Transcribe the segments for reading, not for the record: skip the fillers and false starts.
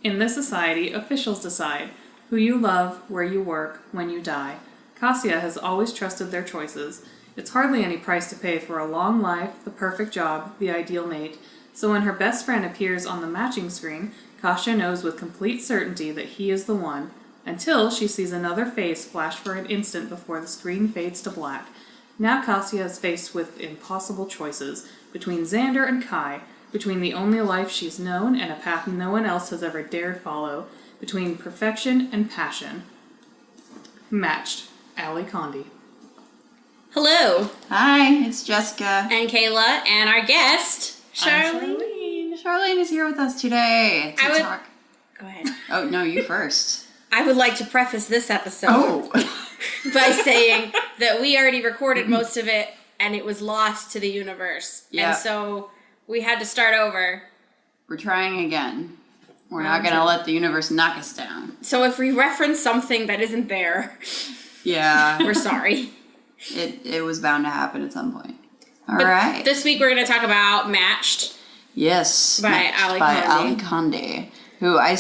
In this society, officials decide who you love, where you work, when you die. Cassia has always trusted their choices. It's hardly any price to pay for a long life, the perfect job, the ideal mate. So when her best friend appears on the matching screen, Cassia knows with complete certainty that he is the one, until she sees another face flash for an instant before the screen fades to black. Now Cassia is faced with impossible choices, between Xander and Kai, between the only life she's known and a path no one else has ever dared follow, between perfection and passion. Matched. Ali Condi. Hello. Hi, it's Jessica. And Kayla, and our guest, Charlene. Charlene is here with us today to talk. Go ahead. Oh, no, you first. I would like to preface this episode by saying that we already recorded most of it, and it was lost to the universe. Yeah. And so we had to start over. We're trying again. We're not going to let the universe knock us down. So if we reference something that isn't there, yeah, we're sorry. It was bound to happen at some point. All right. This week we're going to talk about Matched. Yes. By Ali Condi, who I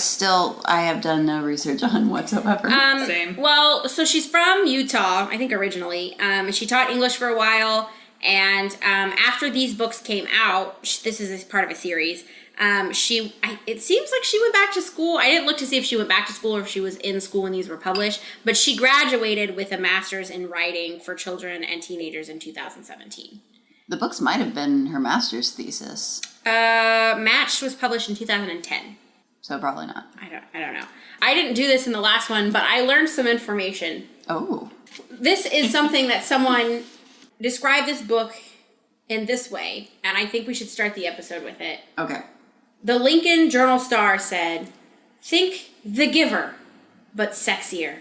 have done no research on whatsoever. Same. Well, so she's from Utah, I think originally. She taught English for a while, and after these books came out, this is part of a series. It seems like she went back to school. I didn't look to see if she went back to school or if she was in school when these were published, but she graduated with a master's in writing for children and teenagers in 2017. The books might have been her master's thesis. Matched was published in 2010. So probably not. I don't know. I didn't do this in the last one, but I learned some information. Oh. This is something that someone described this book in this way, and I think we should start the episode with it. Okay. The Lincoln Journal-Star said, "Think The Giver, but sexier."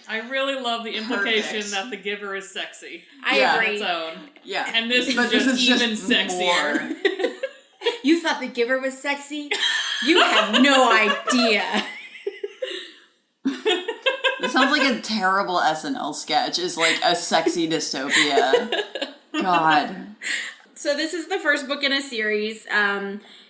I really love the implication Perfect. that the giver is sexy. I agree. On its own. Yeah. And this But is this just is even just sexier. more. You thought The Giver was sexy? You have no idea. This sounds like a terrible SNL sketch. Is like a sexy dystopia. God. So this is the first book in a series.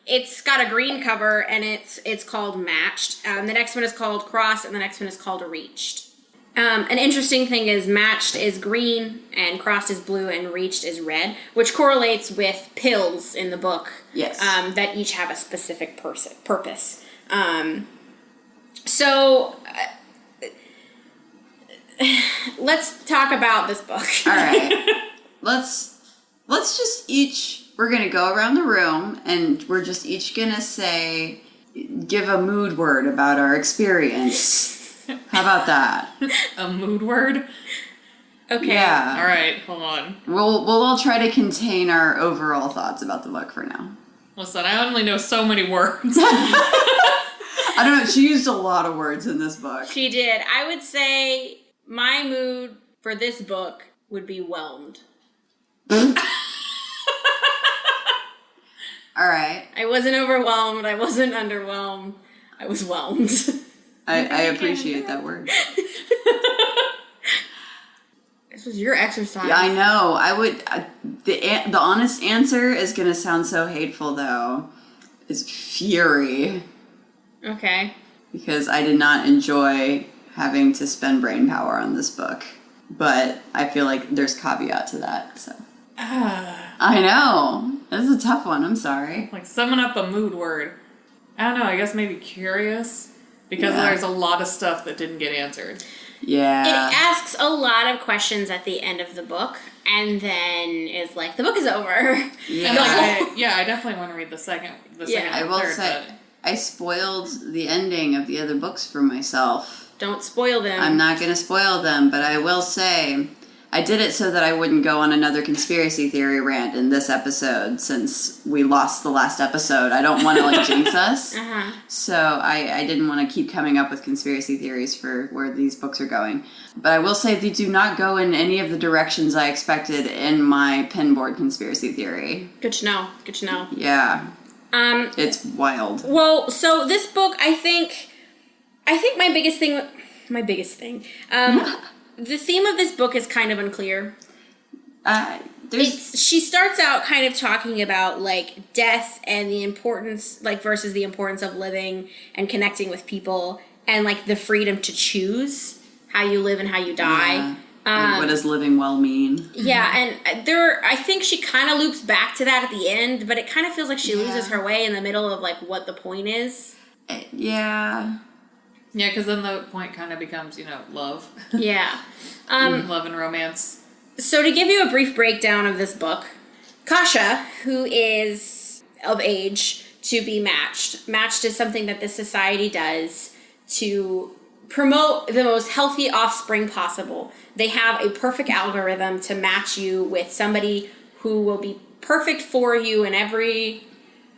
It's got a green cover, and it's called Matched. The next one is called Crossed, and the next one is called Reached. An interesting thing is Matched is green, and Crossed is blue, and Reached is red, which correlates with pills in the book. Yes. That each have a specific purpose. Let's talk about this book. All right. Let's just we're going to go around the room and we're just each going to give a mood word about our experience. How about that? A mood word? Okay. Yeah. All right, hold on. We'll all try to contain our overall thoughts about the book for now. Listen, I only know so many words. I don't know. She used a lot of words in this book. She did. I would say my mood for this book would be whelmed. All right. I wasn't overwhelmed. I wasn't underwhelmed. I was whelmed. I appreciate that word. This was your exercise. Yeah, I know. I would. The honest answer is going to sound so hateful, though. Is fury. Okay. Because I did not enjoy having to spend brain power on this book. But I feel like there's caveat to that, so. I know. This is a tough one. I'm sorry. Like, summon up a mood word. I don't know, I guess maybe curious. Because there's a lot of stuff that didn't get answered. Yeah. It asks a lot of questions at the end of the book, and then is like, the book is over. Yeah. And I definitely want to read the second I and will third, say, I spoiled the ending of the other books for myself. Don't spoil them. I'm not going to spoil them, but I will say, I did it so that I wouldn't go on another conspiracy theory rant in this episode, since we lost the last episode. I don't want to, jinx us. Uh-huh. So I didn't want to keep coming up with conspiracy theories for where these books are going. But I will say they do not go in any of the directions I expected in my pinboard conspiracy theory. Good to know. Good to know. Yeah. It's wild. Well, so this book, I think my biggest thing, the theme of this book is kind of unclear. She starts out kind of talking about like death and the importance, like versus the importance of living and connecting with people, and like the freedom to choose how you live and how you die. Like, what does living well mean? Yeah, and I think she kind of loops back to that at the end, but it kind of feels like she loses her way in the middle of like what the point is. Yeah. Yeah, because then the point kind of becomes, love. Yeah. Love and romance. So to give you a brief breakdown of this book, Kasha, who is of age to be matched is something that this society does to promote the most healthy offspring possible. They have a perfect algorithm to match you with somebody who will be perfect for you in every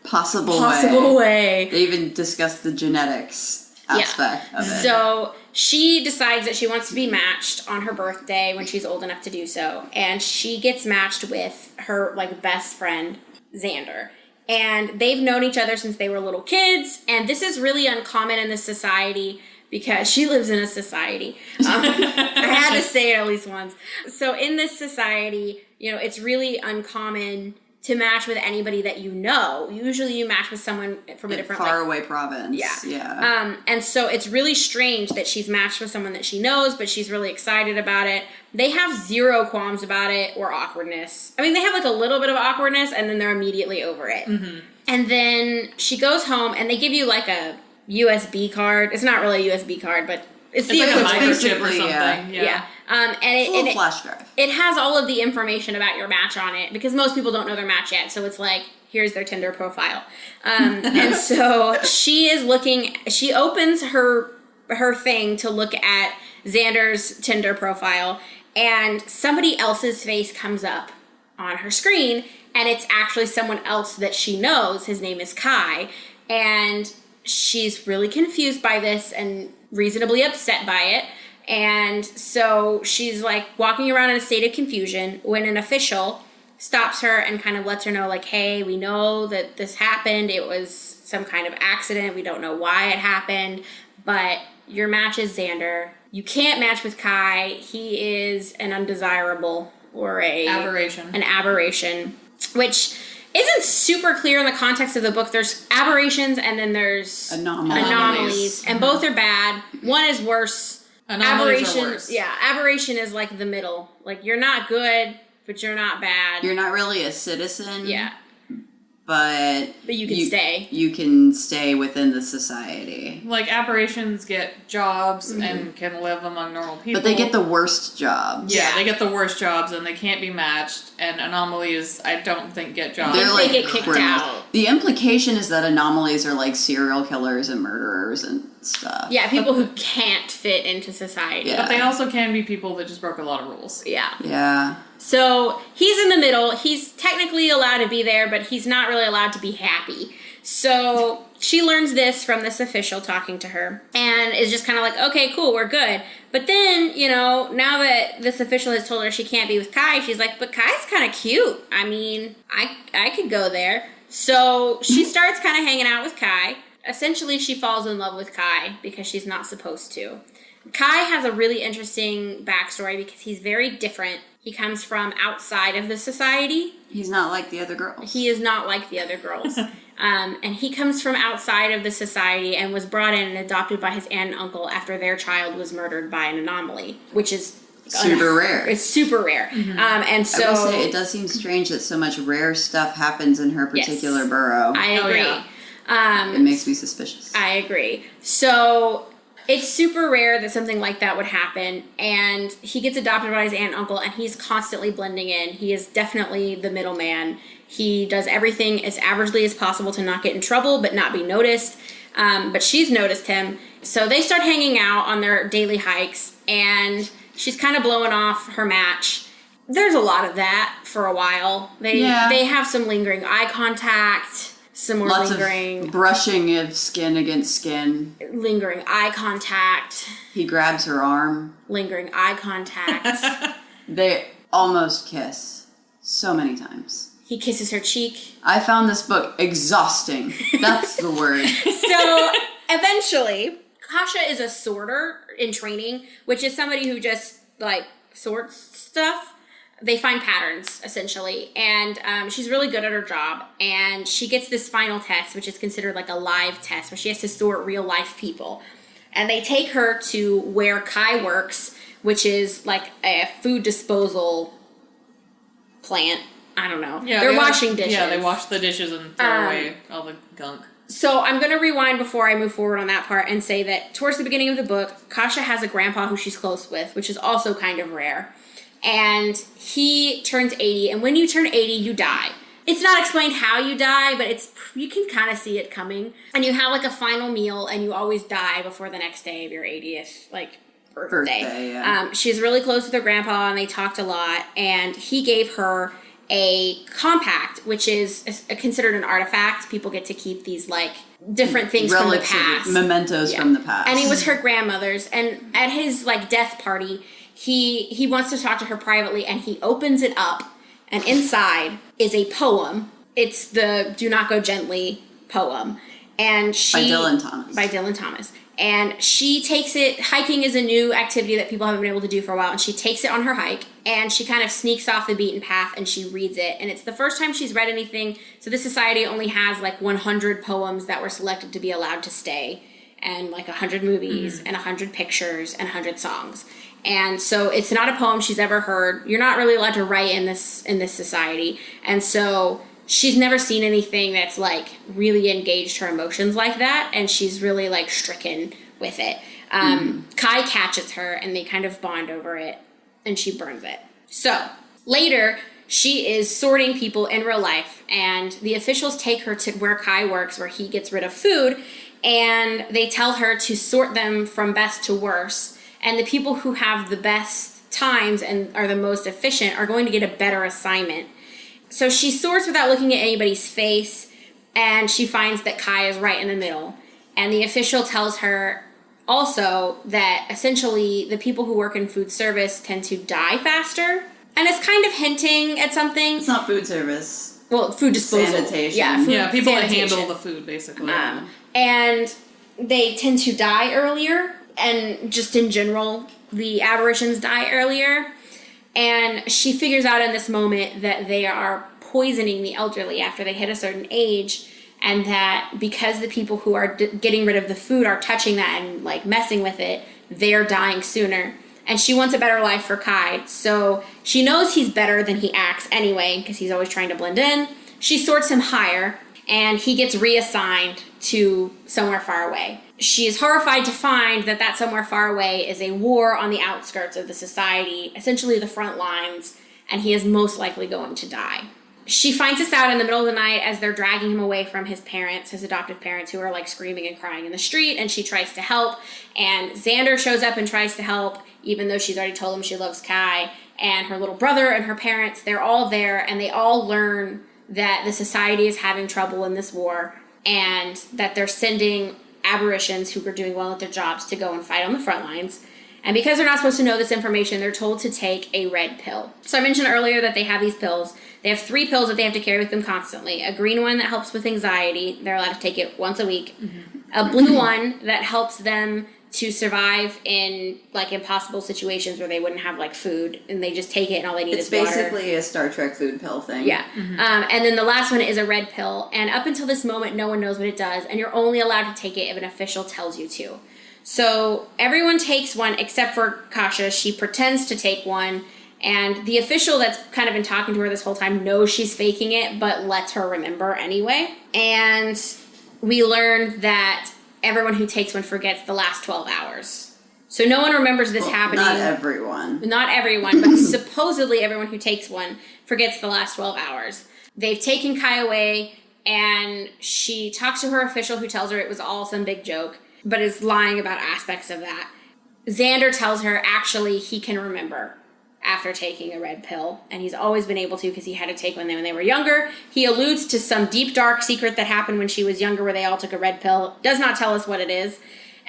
possible way. They even discuss the genetics aspect of it. So she decides that she wants to be matched on her birthday when she's old enough to do so, and she gets matched with her like best friend Xander. And they've known each other since they were little kids, and this is really uncommon in this society because she lives in a society. I had to say it at least once. So in this society, it's really uncommon to match with anybody that you know. Usually you match with someone from a different faraway province. Yeah. And so it's really strange that she's matched with someone that she knows, but she's really excited about it. They have zero qualms about it or awkwardness. I mean, they have like a little bit of awkwardness and then they're immediately over it. Mm-hmm. And then she goes home and they give you like a USB card. It's not really a USB card, but it's the like a equivalent. microchip or something. Yeah. And it's a flash drive. It has all of the information about your match on it because most people don't know their match yet. So it's like, here's their Tinder profile. And so she opens her thing to look at Xander's Tinder profile, and somebody else's face comes up on her screen, and it's actually someone else that she knows. His name is Kai, and she's really confused by this and reasonably upset by it. And so she's like walking around in a state of confusion when an official stops her and kind of lets her know, like, hey, we know that this happened. It was some kind of accident. We don't know why it happened, but your match is Xander. You can't match with Kai. He is an undesirable or an aberration, which isn't super clear in the context of the book. There's aberrations and then there's anomalies, and both are bad. One is worse. Anomalies are worse. Yeah, aberration is like the middle. Like, you're not good, but you're not bad. You're not really a citizen. Yeah. But you can stay. You can stay within the society. Like, aberrations get jobs and can live among normal people. But they get the worst jobs. Yeah, they get the worst jobs and they can't be matched. And anomalies, I don't think, get jobs. They get kicked out. The implication is that anomalies are like serial killers and murderers and stuff. Yeah, people who can't fit into society. Yeah. But they also can be people that just broke a lot of rules. Yeah. Yeah. So he's in the middle. He's technically allowed to be there, but he's not really allowed to be happy. So she learns this from this official talking to her and is just kind of like, okay, cool, we're good. But then, now that this official has told her she can't be with Kai, she's like, but Kai's kind of cute. I mean, I could go there. So she starts kind of hanging out with Kai. Essentially, she falls in love with Kai because she's not supposed to. Kai has a really interesting backstory because he's very different. He comes from outside of the society. He's not like the other girls. He is not like the other girls. And he comes from outside of the society and was brought in and adopted by his aunt and uncle after their child was murdered by an anomaly, which is super rare. It's super rare. Mm-hmm. And so I will say, it does seem strange that so much rare stuff happens in her particular borough. I agree. Yeah. It makes me suspicious. I agree. So it's super rare that something like that would happen, and he gets adopted by his aunt and uncle, and he's constantly blending in. He is definitely the middleman. He does everything as averagely as possible to not get in trouble, but not be noticed. But she's noticed him. So they start hanging out on their daily hikes, and she's kind of blowing off her match. There's a lot of that for a while. They have some lingering eye contact. Some more Lots lingering... of brushing of skin against skin. Lingering eye contact. He grabs her arm. Lingering eye contact. They almost kiss. So many times. He kisses her cheek. I found this book exhausting. That's the word. So, eventually, Kasha is a sorter in training, which is somebody who just, like, sorts stuff. they find patterns, essentially. And she's really good at her job. And she gets this final test, which is considered like a live test, where she has to sort real life people. And they take her to where Kai works, which is like a food disposal plant. I don't know. Yeah, they're washing dishes. Yeah, they wash the dishes and throw away all the gunk. So I'm going to rewind before I move forward on that part and say that towards the beginning of the book, Kasha has a grandpa who she's close with, which is also kind of rare. And he turns 80, and when you turn 80, you die. It's not explained how you die, but you can kind of see it coming. And you have like a final meal, and you always die before the next day of your 80th birthday. Yeah. She's really close with her grandpa, and they talked a lot. And he gave her a compact, which is considered an artifact. People get to keep these like different things from the past, mementos from the past. And it was her grandmother's. And at his like death party, he wants to talk to her privately, and he opens it up, and inside is a poem. It's the "Do Not Go Gently" poem, and by Dylan Thomas. And she takes it. Hiking is a new activity that people haven't been able to do for a while, and she takes it on her hike, and she kind of sneaks off the beaten path, and she reads it. And it's the first time she's read anything. So this society only has like 100 poems that were selected to be allowed to stay, and like 100 movies, and 100 pictures, and 100 songs. And so it's not a poem she's ever heard. You're not really allowed to write in this society. And so she's never seen anything that's like really engaged her emotions like that. And she's really like stricken with it. Kai catches her, and they kind of bond over it, and she burns it. So later, she is sorting people in real life, and the officials take her to where Kai works, where he gets rid of food, and they tell her to sort them from best to worst. And the people who have the best times and are the most efficient are going to get a better assignment. So she sorts without looking at anybody's face, and she finds that Kai is right in the middle. And the official tells her also that essentially the people who work in food service tend to die faster. And it's kind of hinting at something. It's not food service. Well, food disposal. Sanitation. Yeah, People that sanitation. handle the food, basically. And they tend to die earlier. And just in general, the aberrations die earlier. And she figures out in this moment that they are poisoning the elderly after they hit a certain age, and that because the people who are getting rid of the food are touching that and like messing with it, they're dying sooner. And she wants a better life for Kai, so she knows he's better than he acts anyway, because he's always trying to blend in. She sorts him higher, and he gets reassigned to somewhere far away. She is horrified to find that somewhere far away is a war on the outskirts of the society, essentially the front lines, and he is most likely going to die. She finds this out in the middle of the night as they're dragging him away from his parents, his adoptive parents, who are like screaming and crying in the street, and she tries to help, and Xander shows up and tries to help, even though she's already told him she loves Kai, and her little brother and her parents, they're all there, and they all learn that the society is having trouble in this war, and that they're sending aberrations who are doing well at their jobs to go and fight on the front lines. And because they're not supposed to know this information, they're told to take a red pill. So I mentioned earlier that they have these pills. They have 3 pills that they have to carry with them constantly. A green one that helps with anxiety. They're allowed to take it once a week. A blue one that helps them to survive in like impossible situations where they wouldn't have like food, and they just take it and all they need is water. It's basically a Star Trek food pill thing. Yeah. And then the last one is a red pill, and up until this moment no one knows what it does, and you're only allowed to take it if an official tells you to. So everyone takes one except for Kasha. She pretends to take one, and the official that's kind of been talking to her this whole time knows she's faking it, but lets her remember anyway. And we learn that everyone who takes one forgets the last 12 hours. So no one remembers this happening. Not everyone. Not everyone, but supposedly everyone who takes one forgets the last 12 hours. They've taken Kai away, and she talks to her official who tells her it was all some big joke, but is lying about aspects of that. Xander tells her actually he can remember after taking a red pill, and he's always been able to because he had to take one when they were younger. He alludes to some deep, dark secret that happened when she was younger where they all took a red pill. Does not tell us what it is.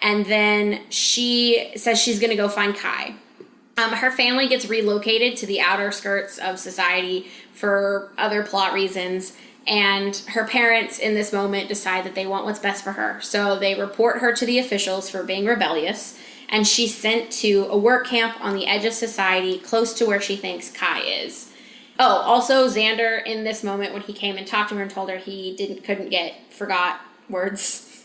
And then she says she's going to go find Kai. Her family gets relocated to the outer skirts of society for other plot reasons, and her parents in this moment decide that they want what's best for her. So they report her to the officials for being rebellious, and she's sent to a work camp on the edge of society, close to where she thinks Kai is. Oh, also Xander, in this moment when he came and talked to her and told her he forgot words.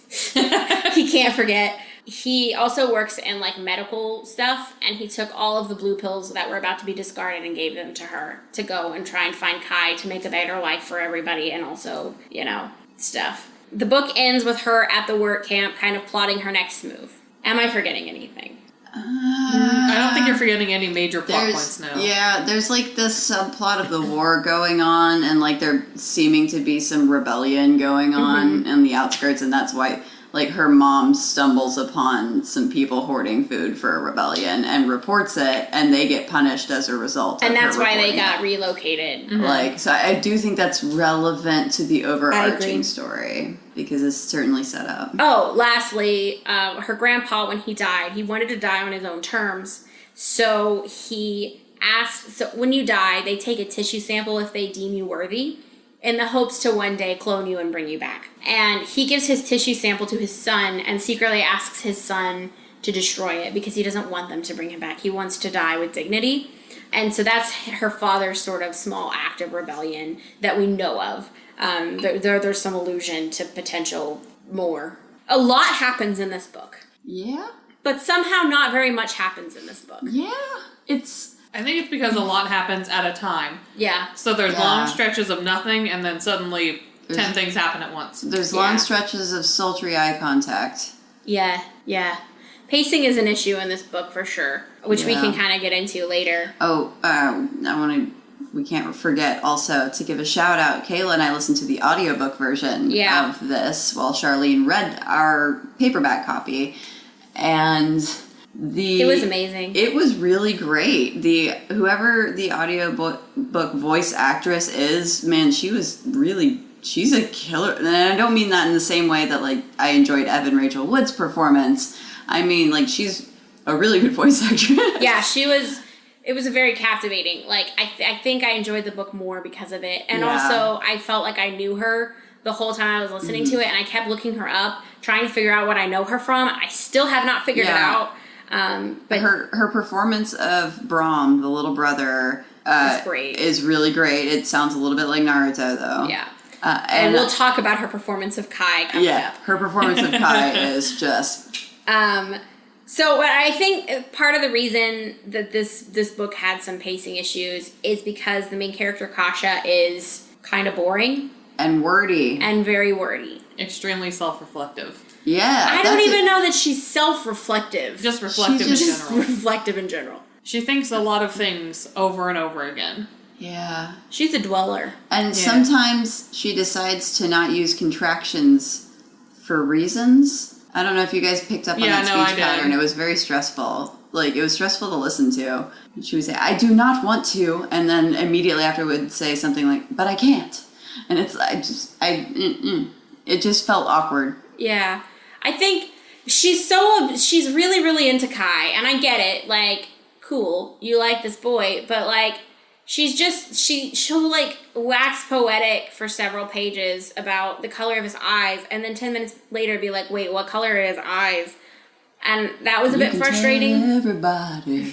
He can't forget. He also works in like medical stuff, and he took all of the blue pills that were about to be discarded and gave them to her to go and try and find Kai to make a better life for everybody, and also, stuff. The book ends with her at the work camp kind of plotting her next move. Am I forgetting anything? I don't think you're forgetting any major plot points now. Yeah, there's like this subplot of the war going on, and like there seeming to be some rebellion going on in the outskirts, and that's why like her mom stumbles upon some people hoarding food for a rebellion and reports it, and they get punished as a result. And that's why they reporting got it. relocated. Like, so I do think that's relevant to the overarching story because it's certainly set up. Oh, lastly, her grandpa, when he died, he wanted to die on his own terms. So he asked, so when you die, they take a tissue sample if they deem you worthy, in the hopes to one day clone you and bring you back. And he gives his tissue sample to his son and secretly asks his son to destroy it because he doesn't want them to bring him back. He wants to die with dignity. And so that's her father's sort of small act of rebellion that we know of. There's some allusion to potential more. A lot happens in this book. Yeah? But somehow not very much happens in this book. Yeah. I think it's because a lot happens at a time. Yeah. So there's long stretches of nothing, and then suddenly 10 things happen at once. There's long stretches of sultry eye contact. Yeah. Pacing is an issue in this book for sure, which we can kind of get into later. Oh, we can't forget also to give a shout out. Kayla and I listened to the audiobook version of this while Charlene read our paperback copy. And it was amazing. It was really great. Whoever the audiobook voice actress is, man, she's a killer. And I don't mean that in the same way that like I enjoyed Evan Rachel Wood's performance. I mean, like, she's a really good voice actress. Yeah, it was very captivating. Like, I think I enjoyed the book more because of it. And also, I felt like I knew her the whole time I was listening to it, and I kept looking her up, trying to figure out what I know her from. I still have not figured it out. But her performance of Brahm, the little brother, is really great. It sounds a little bit like Naruto, though. Yeah. And we'll talk about her performance of Kai coming up. Her performance of Kai is just... So what I think part of the reason that this book had some pacing issues is because the main character, Kasha, is kind of boring. And wordy. And very wordy. Extremely self-reflective. Yeah. I don't even know that she's self-reflective. Just reflective in general. Just reflective in general. She thinks a lot of things over and over again. Yeah. She's a dweller. And sometimes she decides to not use contractions for reasons. I don't know if you guys picked up on that speech pattern. It was very stressful. Like, it was stressful to listen to. She would say, I do not want to. And then immediately after would say something like, but I can't. And it's, it just felt awkward. Yeah. I think she's really, really into Kai. And I get it. Like, cool. You like this boy. But, like, she'll like wax poetic for several pages about the color of his eyes, and then 10 minutes later be like, wait, what color are his eyes? And that was a bit frustrating. Tell everybody.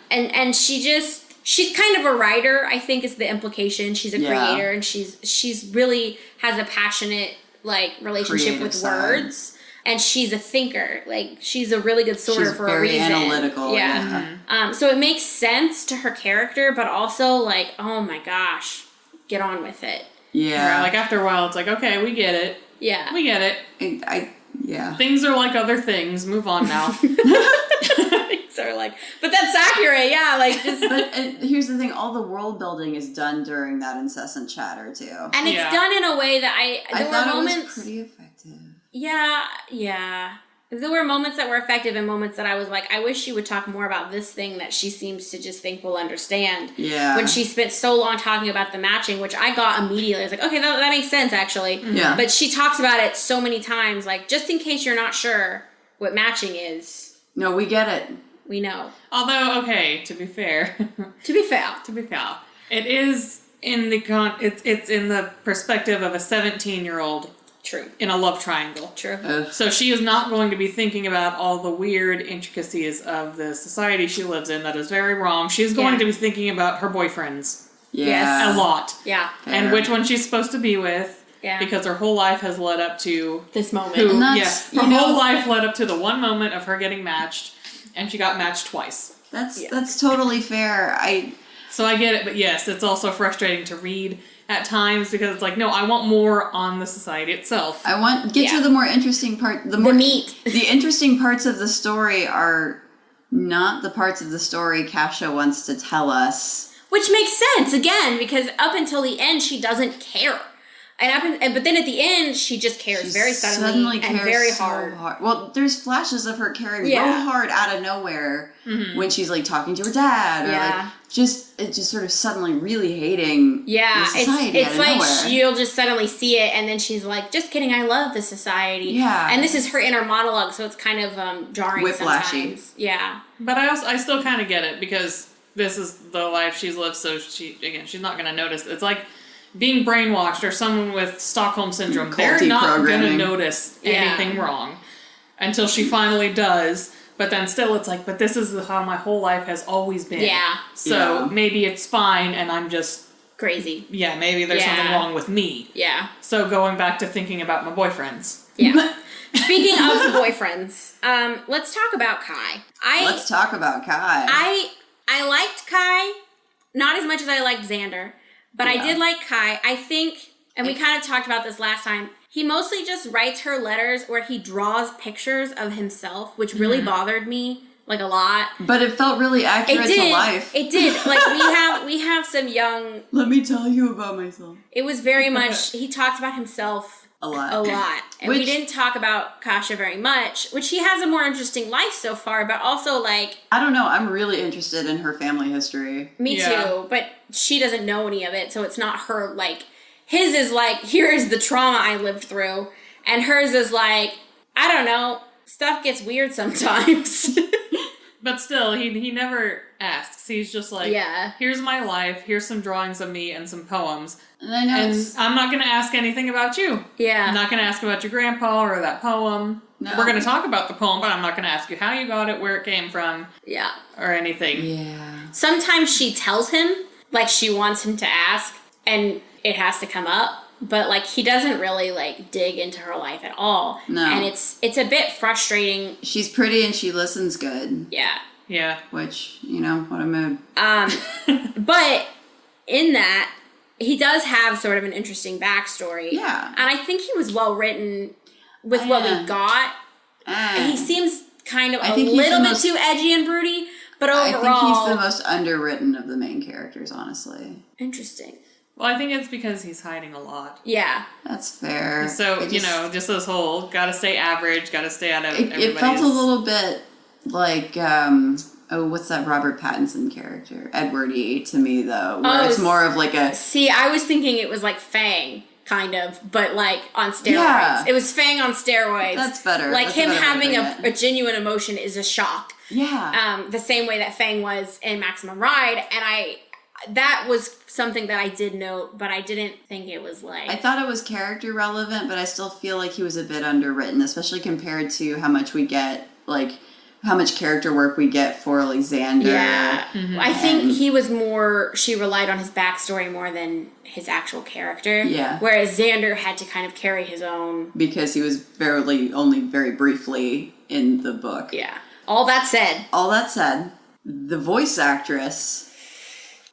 And she's kind of a writer, I think is the implication. She's a creator, and she's really has a passionate like relationship Creative with side. Words. And she's a thinker. Like, she's a really good sorter for a reason. She's very analytical. Yeah. Mm-hmm. So it makes sense to her character, but also, like, oh my gosh, get on with it. Yeah. Right, like, after a while, it's like, okay, we get it. Yeah. We get it. Yeah. Things are like other things. Move on now. So like, but that's accurate. Yeah, like just. But here's the thing: all the world building is done during that incessant chatter too, and it's done in a way that I thought it was pretty effective. Yeah. There were moments that were effective and moments that I was like, I wish she would talk more about this thing that she seems to just think we'll understand. Yeah. When she spent so long talking about the matching, which I got immediately. I was like, okay, that makes sense, actually. Yeah. But she talks about it so many times, like, just in case you're not sure what matching is. No, we get it. We know. Although, okay, to be fair. To be fair. It is in the it's in the perspective of a 17-year-old True. in a love triangle. True. So she is not going to be thinking about all the weird intricacies of the society she lives in. That is very wrong. She's going to be thinking about her boyfriends Yeah. a lot. Yeah. And Fair. which one she's supposed to be with. Yeah. Because her whole life has led up to This moment. who, And that's, her you know- whole life led up to the one moment of her getting matched, and she got matched twice. That's totally fair. So I get it, but yes, it's also frustrating to read at times because it's like, no, I want more on the society itself. I want get Yeah. to the more interesting part. The meat. The interesting parts of the story are not the parts of the story Kasha wants to tell us. Which makes sense, again, because up until the end, she doesn't care. But then at the end, she just cares She very suddenly and cares very so hard. Well, there's flashes of her caring Yeah. real hard out of nowhere when she's like talking to her dad, or Yeah. like just sort of suddenly really hating Yeah, the society it's out of like nowhere. you'll just suddenly see it, and then she's like, "Just kidding, I love the society." Yeah. and this is her inner monologue, so it's kind of jarring Whiplashy. sometimes. Yeah, But I still kind of get it because this is the life she's lived, so she's not going to notice. It's like being brainwashed or someone with Stockholm Syndrome. They're Culty not going to programming. notice Yeah. anything wrong until she finally does. But then still it's like, but this is how my whole life has always been. Yeah. So Yeah. maybe it's fine and I'm just, crazy. maybe there's Yeah. something wrong with me. Yeah, So going back to thinking about my boyfriends. yeah. Speaking of the boyfriends, let's talk about Kai. Let's talk about Kai. I liked Kai, not as much as I liked Xander, but I Yeah. did like Kai. I think, and we kind of talked about this last time, he mostly just writes her letters where he draws pictures of himself, which really bothered me, like, a lot. But it felt really accurate to life. It did. Like, we have some young, Let me tell you about myself. it was very much, he talks about himself A lot. a lot. And we Which- didn't talk about Kasha very much, which he has a more interesting life so far, but also, like, I don't know. I'm really interested in her family history. me Yeah. too, but she doesn't know any of it, so it's not her, like, his is like, here's the trauma I lived through, and hers is like, I don't know, stuff gets weird sometimes. But still, he never asks. He's just like, Yeah. here's my life, here's some drawings of me and some poems. And I know And it's... I'm not going to ask anything about you. I'm Yeah. not going to ask about your grandpa or that poem. No. We're going to talk about the poem, but I'm not going to ask you how you got it, where it came from, Yeah. or anything. Yeah. Sometimes she tells him, like, she wants him to ask, and it has to come up. But, like, he doesn't really, like, dig into her life at all. No. And it's a bit frustrating. She's pretty and she listens good. Yeah. Yeah. Which, what a mood. But in that, he does have sort of an interesting backstory. Yeah. And I think he was well written with what we got. He seems kind of I a think he's little the bit most- too edgy and broody, but I overall, think he's the most underwritten of the main characters, honestly. interesting. Well, I think it's because he's hiding a lot. Yeah. That's fair. So, It just this whole gotta stay average, gotta stay out of It felt a little bit like, what's that Robert Pattinson character? Edward E. to me, though, where Oh, it's more of like a... See, I was thinking it was like Fang, kind of, but like on steroids. Yeah. It was Fang on steroids. That's better. Like That's a him better way of having putting it. a genuine emotion is a shock. Yeah. The same way that Fang was in Maximum Ride, and that was something that I did note, but I didn't think it was like... I thought it was character relevant, but I still feel like he was a bit underwritten, especially compared to how much we get, like, how much character work we get for Alexander. Yeah. I think he was more, she relied on his backstory more than his actual character. Yeah. Whereas Xander had to kind of carry his own. Because he was only very briefly in the book. Yeah. All that said. All that said, the voice actress,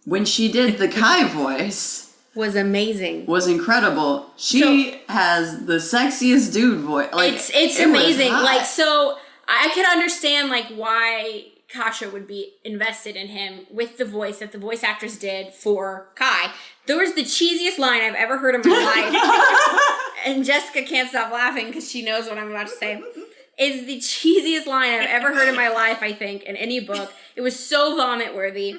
when she did the Kai voice, Was amazing. was incredible. She has the sexiest dude voice. Like, It's it was amazing. hot. Like, so I could understand like why Kasha would be invested in him with the voice that the voice actress did for Kai. There was the cheesiest line I've ever heard in my life. And Jessica can't stop laughing because she knows what I'm about to say. Is the cheesiest line I've ever heard in my life, I think, in any book. It was so vomit worthy.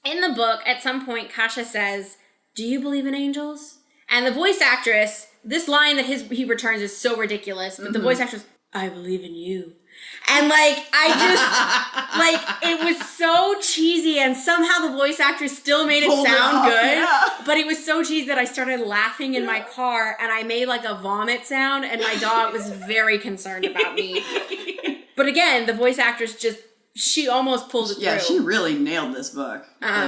In the book, at some point, Kasha says, "Do you believe in angels?" And the voice actress, this line that he returns is so ridiculous, but the voice actress, "I believe in you." And it was so cheesy, and somehow the voice actor still made it Pulled it sound off, good. yeah. But it was so cheesy that I started laughing in my car, and I made like a vomit sound, and my dog was very concerned about me. But again, the voice actress she almost pulled it through. Yeah, she really nailed this book.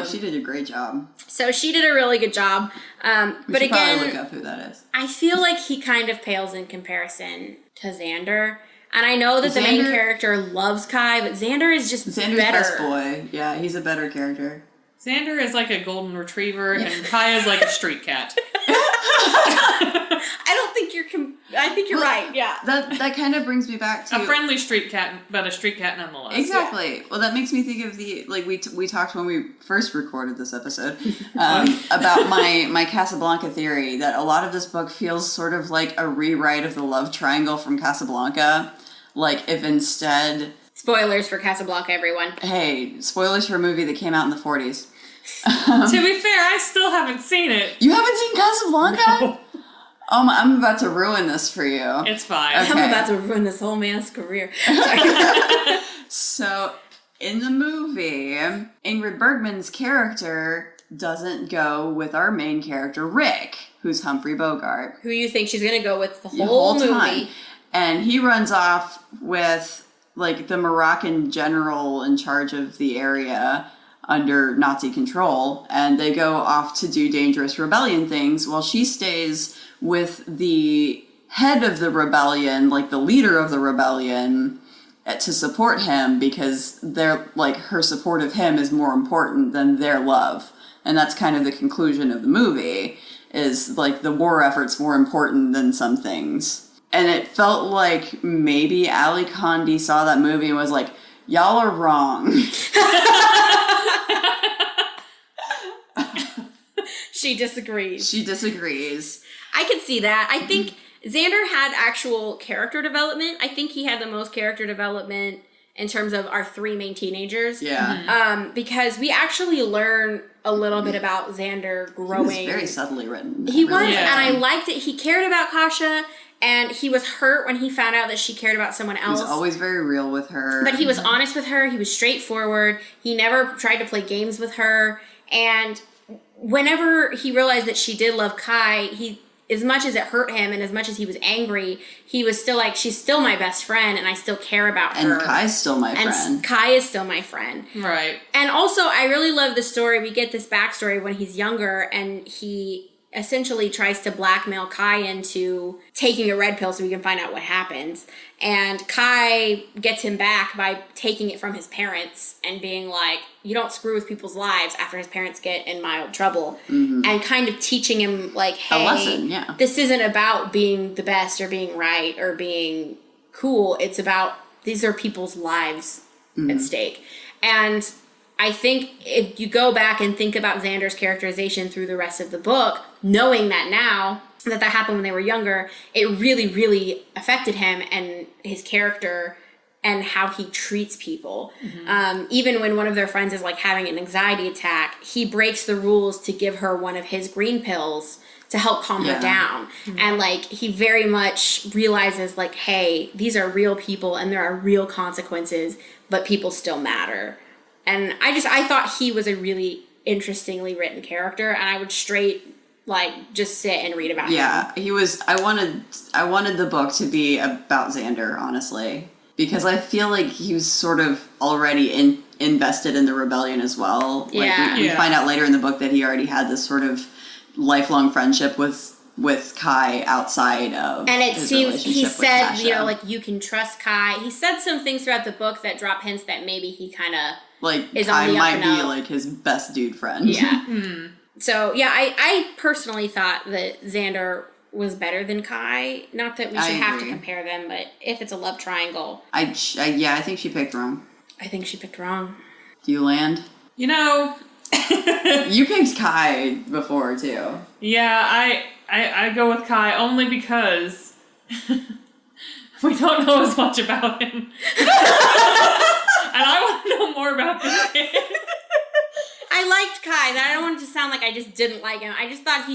She did a great job. So she did a really good job. We But should probably again, look up who that is. I feel like he kind of pales in comparison to Xander. And I know that the main Xander- character loves Kai, but Xander is just Xander's better. best boy. Yeah, he's a better character. Xander is like a golden retriever, and Kai is like a street cat. I don't think I think you're right. Yeah. That kind of brings me back to A friendly street cat, but a street cat nonetheless. Exactly. Well, that makes me think of we talked when we first recorded this episode about my Casablanca theory that a lot of this book feels sort of like a rewrite of the love triangle from Casablanca. Like if instead, Spoilers for Casablanca, everyone. hey, spoilers for a movie that came out in the 40s. To be fair, I still haven't seen it. You haven't seen Casablanca? No. Oh, I'm about to ruin this for you. It's fine. Okay. I'm about to ruin this whole man's career. So, in the movie, Ingrid Bergman's character doesn't go with our main character, Rick, who's Humphrey Bogart. Who you think she's going to go with the The whole movie? And he runs off with, like, the Moroccan general in charge of the area under Nazi control, and they go off to do dangerous rebellion things while she stays with the head of the rebellion, like the leader of the rebellion, to support him because they're like her support of him is more important than their love. And that's kind of the conclusion of the movie, is like the war effort's more important than some things. And it felt like maybe Ali Condi saw that movie and was like, y'all are wrong. She disagrees. She disagrees. I could see that. I think Xander had actual character development. I think he had the most character development in terms of our three main teenagers. Yeah. Because we actually learn a little bit about Xander growing. He was very subtly written. He was, Yeah. and I liked it. He cared about Kasha, and he was hurt when he found out that she cared about someone He else. was always very real with her. But he was honest with her. He was straightforward. He never tried to play games with her. And whenever he realized that she did love Kai, as much as it hurt him and as much as he was angry, he was still like, she's still my best friend and I still care about her. And Kai's still my And friend. Kai is still my friend. Right. And also, I really love the story. We get this backstory when he's younger, and he essentially tries to blackmail Kai into taking a red pill so we can find out what happens. And Kai gets him back by taking it from his parents and being like, you don't screw with people's lives after his parents get in mild trouble. And kind of teaching him, like, hey, lesson, yeah. this isn't about being the best or being right or being cool. It's about, these are people's lives at stake. And I think if you go back and think about Xander's characterization through the rest of the book, knowing that now, that happened when they were younger, it really, really affected him and his character and how he treats people. Even when one of their friends is like having an anxiety attack, he breaks the rules to give her one of his green pills to help calm her down. And like, he very much realizes like, hey, these are real people and there are real consequences, but people still matter. And I thought he was a really interestingly written character, and I would just sit and read about him. Yeah, he was. I wanted the book to be about Xander, honestly, because I feel like he was sort of already invested in the rebellion as well. Like we find out later in the book that he already had this sort of lifelong friendship with Kai outside of. And it his seems he relationship with said, Kasha. like, you can trust Kai. He said some things throughout the book that drop hints that maybe he kind of like is Kai on the up might and be up. like his best dude friend. Yeah. So, yeah, I personally thought that Xander was better than Kai. Not that we should have to agree. compare them, but if it's a love triangle, I think she picked wrong. I think she picked wrong. Do you land? You know, You picked Kai before too. yeah, I go with Kai only because we don't know as much about him. And I want to know more about this kid. I liked Kai. I don't want it to sound like I just didn't like him. I just thought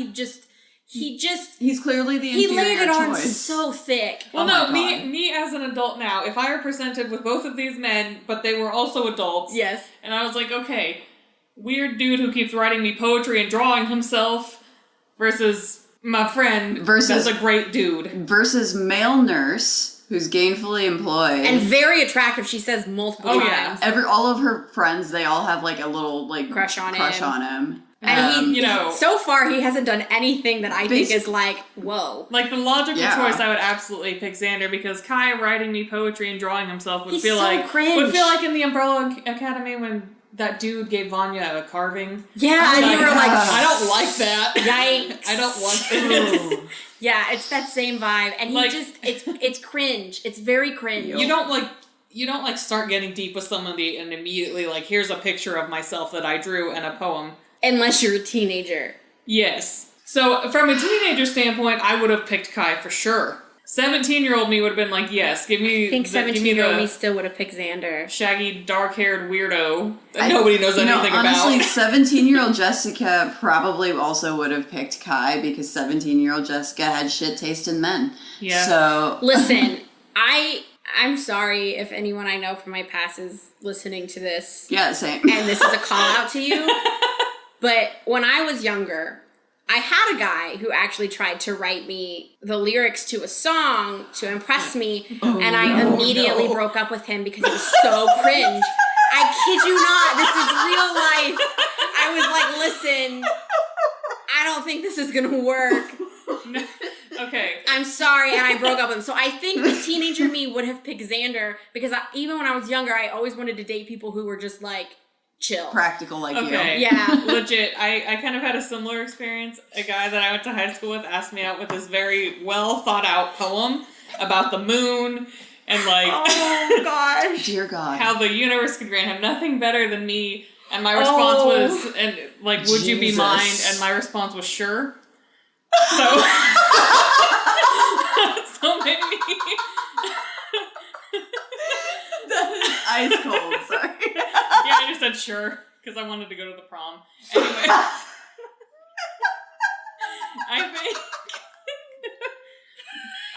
He's clearly the he inferior laid it on choice. so thick. Well, Oh no, my God. me as an adult now, if I were presented with both of these men, but they were also adults, Yes. and I was like, okay, weird dude who keeps writing me poetry and drawing himself versus my friend Versus- that's a great dude. Versus male nurse who's gainfully employed. And very attractive, she says multiple Oh, times. yeah. all of her friends, they all have like a little like Crush on him. And he, you know- so far, he hasn't done anything that I think is like, whoa. Like, the logical Yeah. choice, I would absolutely pick Xander, because Kai writing me poetry and drawing himself would He's feel so like cringe. would feel like in the Umbrella Academy when that dude gave Vanya a carving. Yeah, and you were like, I don't like that. yikes. I don't want this. Yeah, it's that same vibe. And he Like- just, it's cringe. It's very cringe. You don't like start getting deep with somebody and immediately like, here's a picture of myself that I drew and a poem. Unless you're a teenager. Yes. So from a teenager standpoint, I would have picked Kai for sure. 17-year-old me would have been like, yes, give me I think give me 17-year-old the me still would have picked Xander. shaggy, dark-haired weirdo that nobody knows anything honestly, about. 17-year-old Jessica probably also would have picked Kai because 17-year-old Jessica had shit taste in men. Yeah. So Listen, I'm sorry if anyone I know from my past is listening to this, yeah, same. and this is a call out to you. But when I was younger, I had a guy who actually tried to write me the lyrics to a song to impress me, and I immediately broke up with him because it was so cringe. I kid you not, this is real life. I was like, listen, I don't think this is gonna work. Okay. I'm sorry, and I broke up with him. So I think the teenager me would have picked Xander because even when I was younger, I always wanted to date people who were just like chill. Practical like Okay. you. Yeah. Legit. I kind of had a similar experience. A guy that I went to high school with asked me out with this very well thought out poem about the moon and like Oh gosh. Dear God. how the universe could grant him nothing better than me. And my response was, and like, would you be Jesus. mine? And my response was, sure. So, so maybe. That is ice cold, sorry. Yeah, I just said sure because I wanted to go to the prom. Anyway,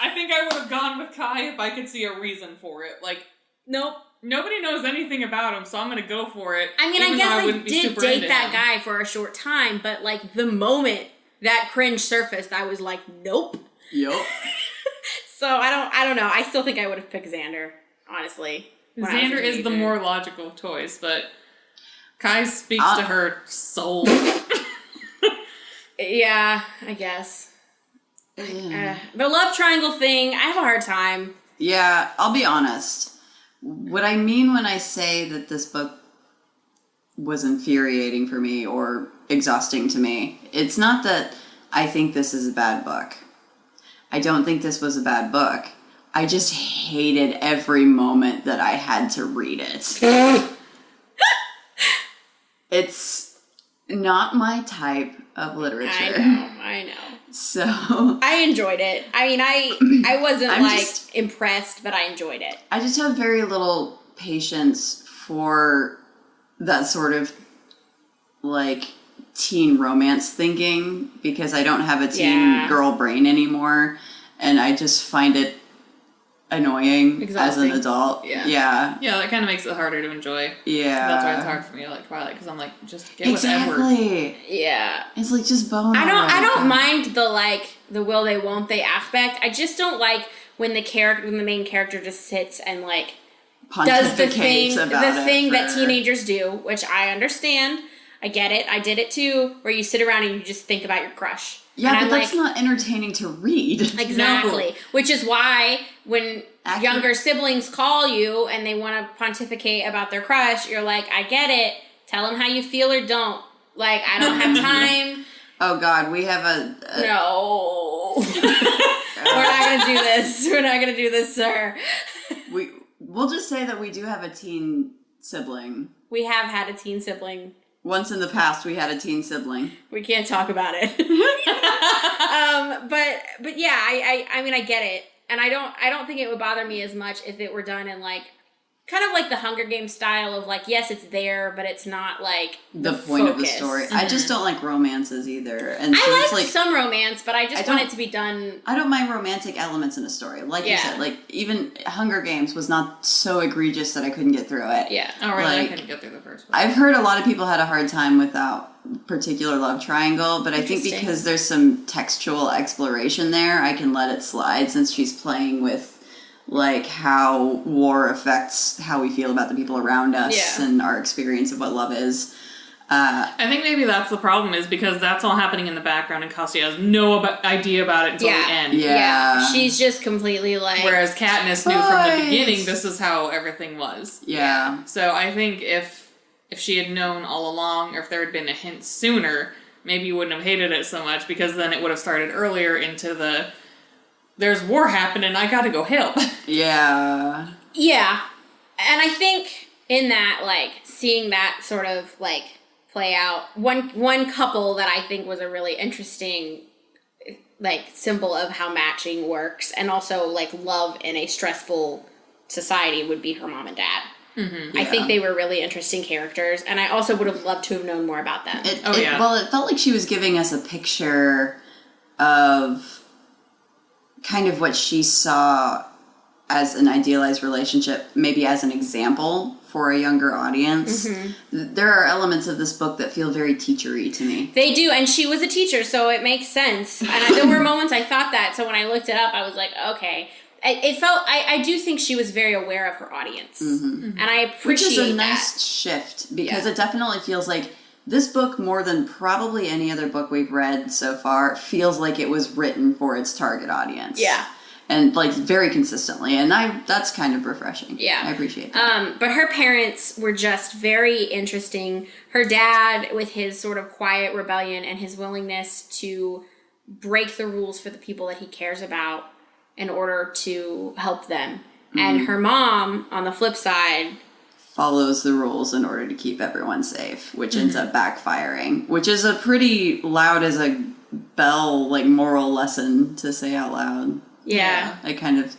I think I would have gone with Kai if I could see a reason for it. Like, Nope. nobody knows anything about him, so I'm gonna go for it. I mean, even I guess though I wouldn't be did super date into that him. guy for a short time, but like the moment that cringe surfaced, I was like, nope. Yup. So I don't know. I still think I would have picked Xander, honestly. when I was a Xander is the teenager. more logical choice, but Kai speaks to her soul. Yeah, I guess. The love triangle thing, I have a hard time. Yeah, I'll be honest. What I mean when I say that this book was infuriating for me or exhausting to me, it's not that I think this is a bad book. I don't think this was a bad book. I just hated every moment that I had to read it. It's not my type of literature. I know. So I enjoyed it. I mean, I wasn't I'm like just- impressed, but I enjoyed it. I just have very little patience for that sort of like teen romance thinking because I don't have a teen Yeah. girl brain anymore and I just find it annoying Exhausting. as an adult. Yeah. Yeah. Yeah, that kind of makes it harder to enjoy. Yeah. That's why it's hard for me to like Twilight, because I'm like, just get with Edward. Exactly. Yeah. It's like just bone. I don't mind the like the will they won't they aspect. I just don't like when the main character just sits and like does the thing that teenagers do, which I understand. I get it. I did it too, where you sit around and you just think about your crush. Yeah, and but I'm that's like, not entertaining to read. exactly. No. Which is why when Accurate. younger siblings call you and they want to pontificate about their crush, you're like, I get it. Tell them how you feel or don't. Like, I don't have time. Oh God, we have a No. We're not going to do this. We're not going to do this, sir. we'll just say that we do have a teen sibling. We have had a teen sibling. Once in the past, we had a teen sibling. We can't talk about it. But yeah, I mean I get it, and I don't think it would bother me as much if it were done in like kind of like the Hunger Games style of like, yes, it's there, but it's not like the point of the focus. story. I just don't like romances either. And so I it's like some romance, but I just want it to be done. I don't mind romantic elements in a story. Like you said, like even Hunger Games was not so egregious that I couldn't get through it. Yeah. Oh, really? Like, I couldn't get through the first one. I've heard a lot of people had a hard time with that particular love triangle, but I think because there's some textual exploration there, I can let it slide since she's playing with like how war affects how we feel about the people around us and our experience of what love is. I think maybe that's the problem, is because that's all happening in the background and Cassia has no idea about it until the end. Yeah. She's just completely like... Whereas Katniss knew from the beginning this is how everything was. Yeah. So I think if she had known all along, or if there had been a hint sooner, maybe you wouldn't have hated it so much, because then it would have started earlier into the... There's war happening, I gotta go help. Yeah. Yeah. And I think in that, like, seeing that sort of, like, play out, one couple that I think was a really interesting, like, symbol of how matching works, and also, like, love in a stressful society would be her mom and dad. Mm-hmm. I think they were really interesting characters, and I also would have loved to have known more about them. Well, it felt like she was giving us a picture of kind of what she saw as an idealized relationship, maybe as an example for a younger audience. Mm-hmm. There are elements of this book that feel very teachery to me. They do, and she was a teacher, so it makes sense. And there were moments I thought that, so when I looked it up, I was like, okay. It felt, I do think she was very aware of her audience. Mm-hmm. And I appreciate Which is a that. nice shift, because it definitely feels like this book, more than probably any other book we've read so far, feels like it was written for its target audience. Yeah. And like very consistently, and that's kind of refreshing. Yeah, I appreciate that. But her parents were just very interesting. Her dad, with his sort of quiet rebellion and his willingness to break the rules for the people that he cares about in order to help them. Mm-hmm. And her mom, on the flip side, follows the rules in order to keep everyone safe, which ends up backfiring, which is a pretty loud as a bell, like, moral lesson to say out loud. Yeah.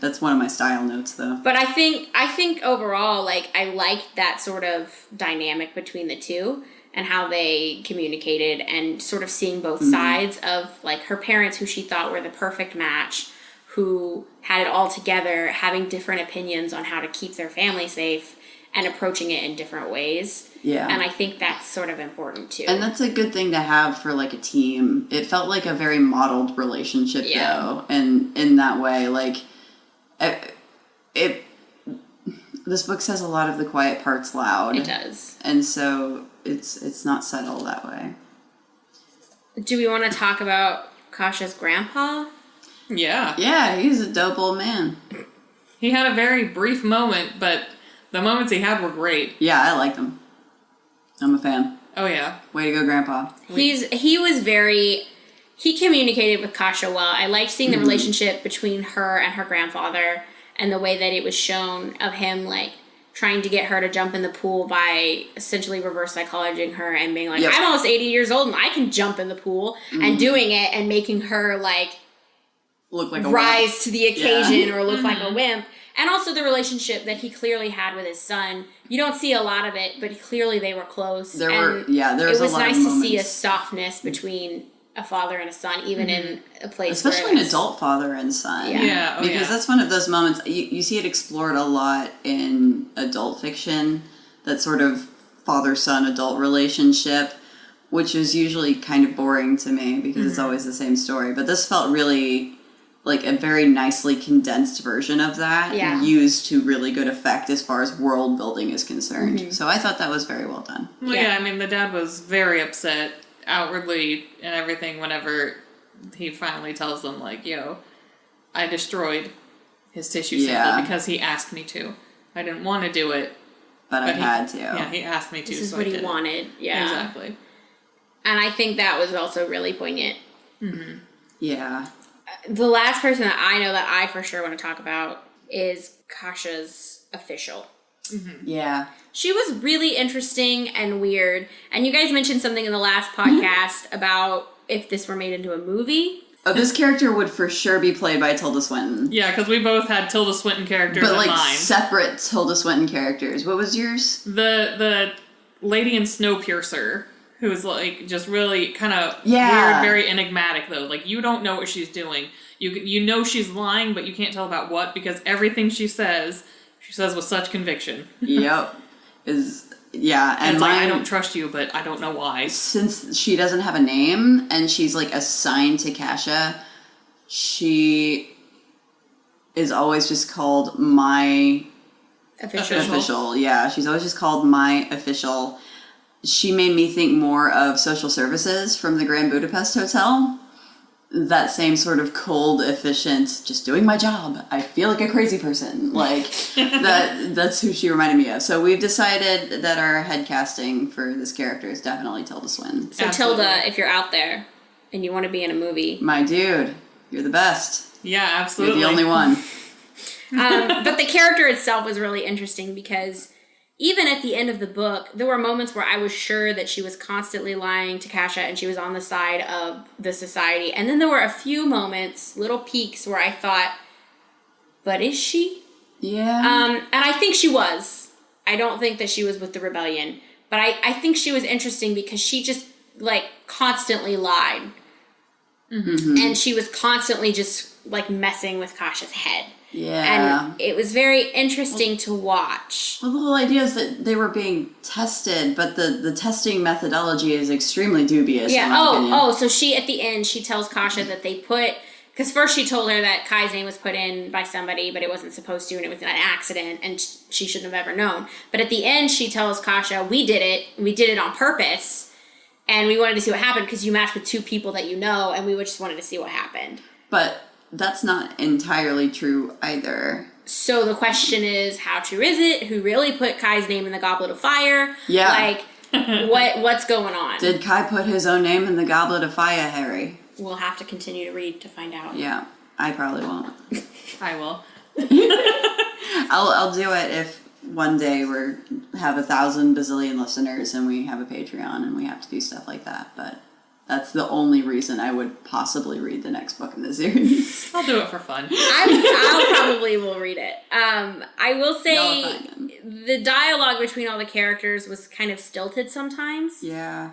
That's one of my style notes, though. But I think overall, like, I liked that sort of dynamic between the two and how they communicated, and sort of seeing both sides of, like, her parents, who she thought were the perfect match, who had it all together, having different opinions on how to keep their family safe, and approaching it in different ways. Yeah. And I think that's sort of important, too. And that's a good thing to have for, like, a team. It felt like a very modeled relationship, though. And in that way, like, this book says a lot of the quiet parts loud. It does. And so it's not subtle that way. Do we want to talk about Kasha's grandpa? Yeah. Yeah, he's a dope old man. He had a very brief moment, but the moments he had were great. Yeah, I like him. I'm a fan. Oh, yeah. Way to go, Grandpa. He communicated with Kasha well. I liked seeing the relationship between her and her grandfather, and the way that it was shown of him, like, trying to get her to jump in the pool by essentially reverse psychologizing her and being like, I'm almost 80 years old and I can jump in the pool, and doing it and making her, like, look like a rise wimp to the occasion or look like a wimp. And also the relationship that he clearly had with his son. You don't see a lot of it, but clearly they were close. There was a lot It was of nice to see a moments. softness between a father and a son, even in a place especially where an adult father and son. Yeah. Because that's one of those moments, you see it explored a lot in adult fiction, that sort of father-son adult relationship, which is usually kind of boring to me because it's always the same story. But this felt really like a very nicely condensed version of that, used to really good effect as far as world building is concerned. So I thought that was very well done. Well, yeah, I mean, the dad was very upset outwardly and everything whenever he finally tells them, like, yo, I destroyed his tissue sample because he asked me to. I didn't want to do it. But I had to. Yeah, he asked me to, this is so what I he did wanted. Yeah. Exactly. And I think that was also really poignant. Mm-hmm. Yeah. The last person that I know that I for sure want to talk about is Kasha's official. Mm-hmm. Yeah. She was really interesting and weird. And you guys mentioned something in the last podcast about if this were made into a movie. this character would for sure be played by Tilda Swinton. Yeah, because we both had Tilda Swinton characters But in like mind. separate Tilda Swinton characters. What was yours? The lady in Snowpiercer, who is like just really kind of Yeah. weird, very enigmatic though. Like you don't know what she's doing. You know she's lying, but you can't tell about what because everything she says with such conviction. Yep. And And it's like, I mine, don't trust you, but I don't know why. since she doesn't have a name and she's like assigned to Kasha, she is always just called my Official. official. Yeah, she's always just called my official. She made me think more of Social Services from the Grand Budapest Hotel. That same sort of cold, efficient, just doing my job. I feel like a crazy person. Like that's who she reminded me of. So we've decided that our head casting for this character is definitely Tilda Swinton. So Absolutely. Tilda, if you're out there and you want to be in a movie, My dude, you're the best. Yeah, You're absolutely. the only one. but the character itself was really interesting because even at the end of the book, there were moments where I was sure that she was constantly lying to Kasha and she was on the side of the society. And then there were a few moments, little peaks, where I thought, but is she? Yeah. And I think she was. I don't think that she was with the rebellion. But I think she was interesting because she just, like, constantly lied. Mm-hmm. And she was constantly just, like, messing with Kasha's head. Yeah. And it was very interesting to watch. Well, the whole idea is that they were being tested, but the testing methodology is extremely dubious. Yeah. In my opinion. So she, at the end, she tells Kasha that they put... Because first she told her that Kai's name was put in by somebody, but it wasn't supposed to, and it was an accident, and she shouldn't have ever known. But at the end, she tells Kasha, we did it on purpose, and we wanted to see what happened because you matched with two people that you know, and we just wanted to see what happened. But that's not entirely true either. So the question is, how true is it? Who really put Kai's name in the Goblet of Fire? Yeah. Like, what's going on? Did Kai put his own name in the Goblet of Fire, Harry? We'll have to continue to read to find out. Yeah, I probably won't. I will. I'll do it if one day we have 1,000 bazillion listeners and we have a Patreon and we have to do stuff like that. But that's the only reason I would possibly read the next book in the series. I'll do it for fun. I'll probably will read it. I will say Y'all fine. the dialogue between all the characters was kind of stilted sometimes. Yeah.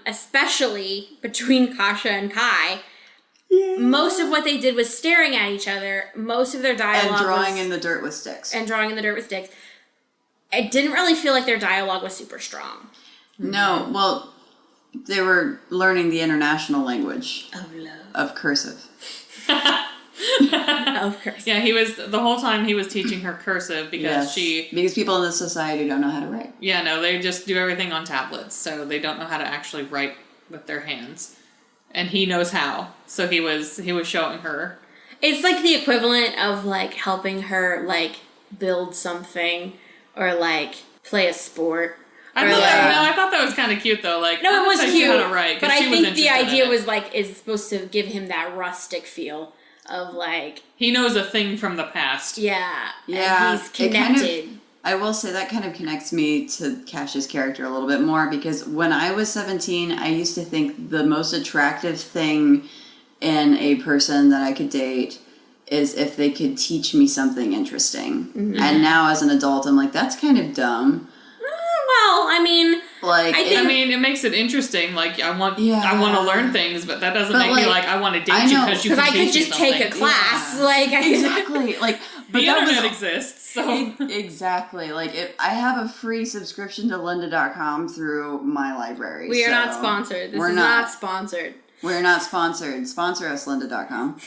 Especially between Kasha and Kai. Yeah. Most of what they did was staring at each other. Most of their dialogue And drawing was, in the dirt with sticks. and drawing in the dirt with sticks. I didn't really feel like their dialogue was super strong. No, well, they were learning the international language Of love. of cursive. Of course. Yeah, the whole time he was teaching her cursive because Because people in this society don't know how to write. they just do everything on tablets, so they don't know how to actually write with their hands. And he knows how, so he was showing her. It's like the equivalent of like helping her like build something or like play a sport. I Or, thought like- I thought that was kind of cute though. Like, No, I'm it was gonna teach you cute. how to write, 'cause but I she was think the interested in idea it. was like is supposed to give him that rustic feel of like He knows a thing from the past. yeah, Yeah, and he's it kind of- connected. I will say that kind of connects me to Cash's character a little bit more because when I was 17, I used to think the most attractive thing in a person that I could date is if they could teach me something interesting. Mm-hmm. And now as an adult, I'm like, that's kind of dumb. Well, I mean, Like, I think- I mean, it makes it interesting. Like, I want Yeah. to learn things, but that doesn't But, make me like, like I want to I date you know. because you because can I could teach me just take a something. class. Yeah. Like I exactly. Like, but The that internet was exists, so exactly. Like, I have a free subscription to lynda.com through my library. we are not so sponsored. This we're is not sponsored. We're not sponsored. Sponsor us, lynda.com.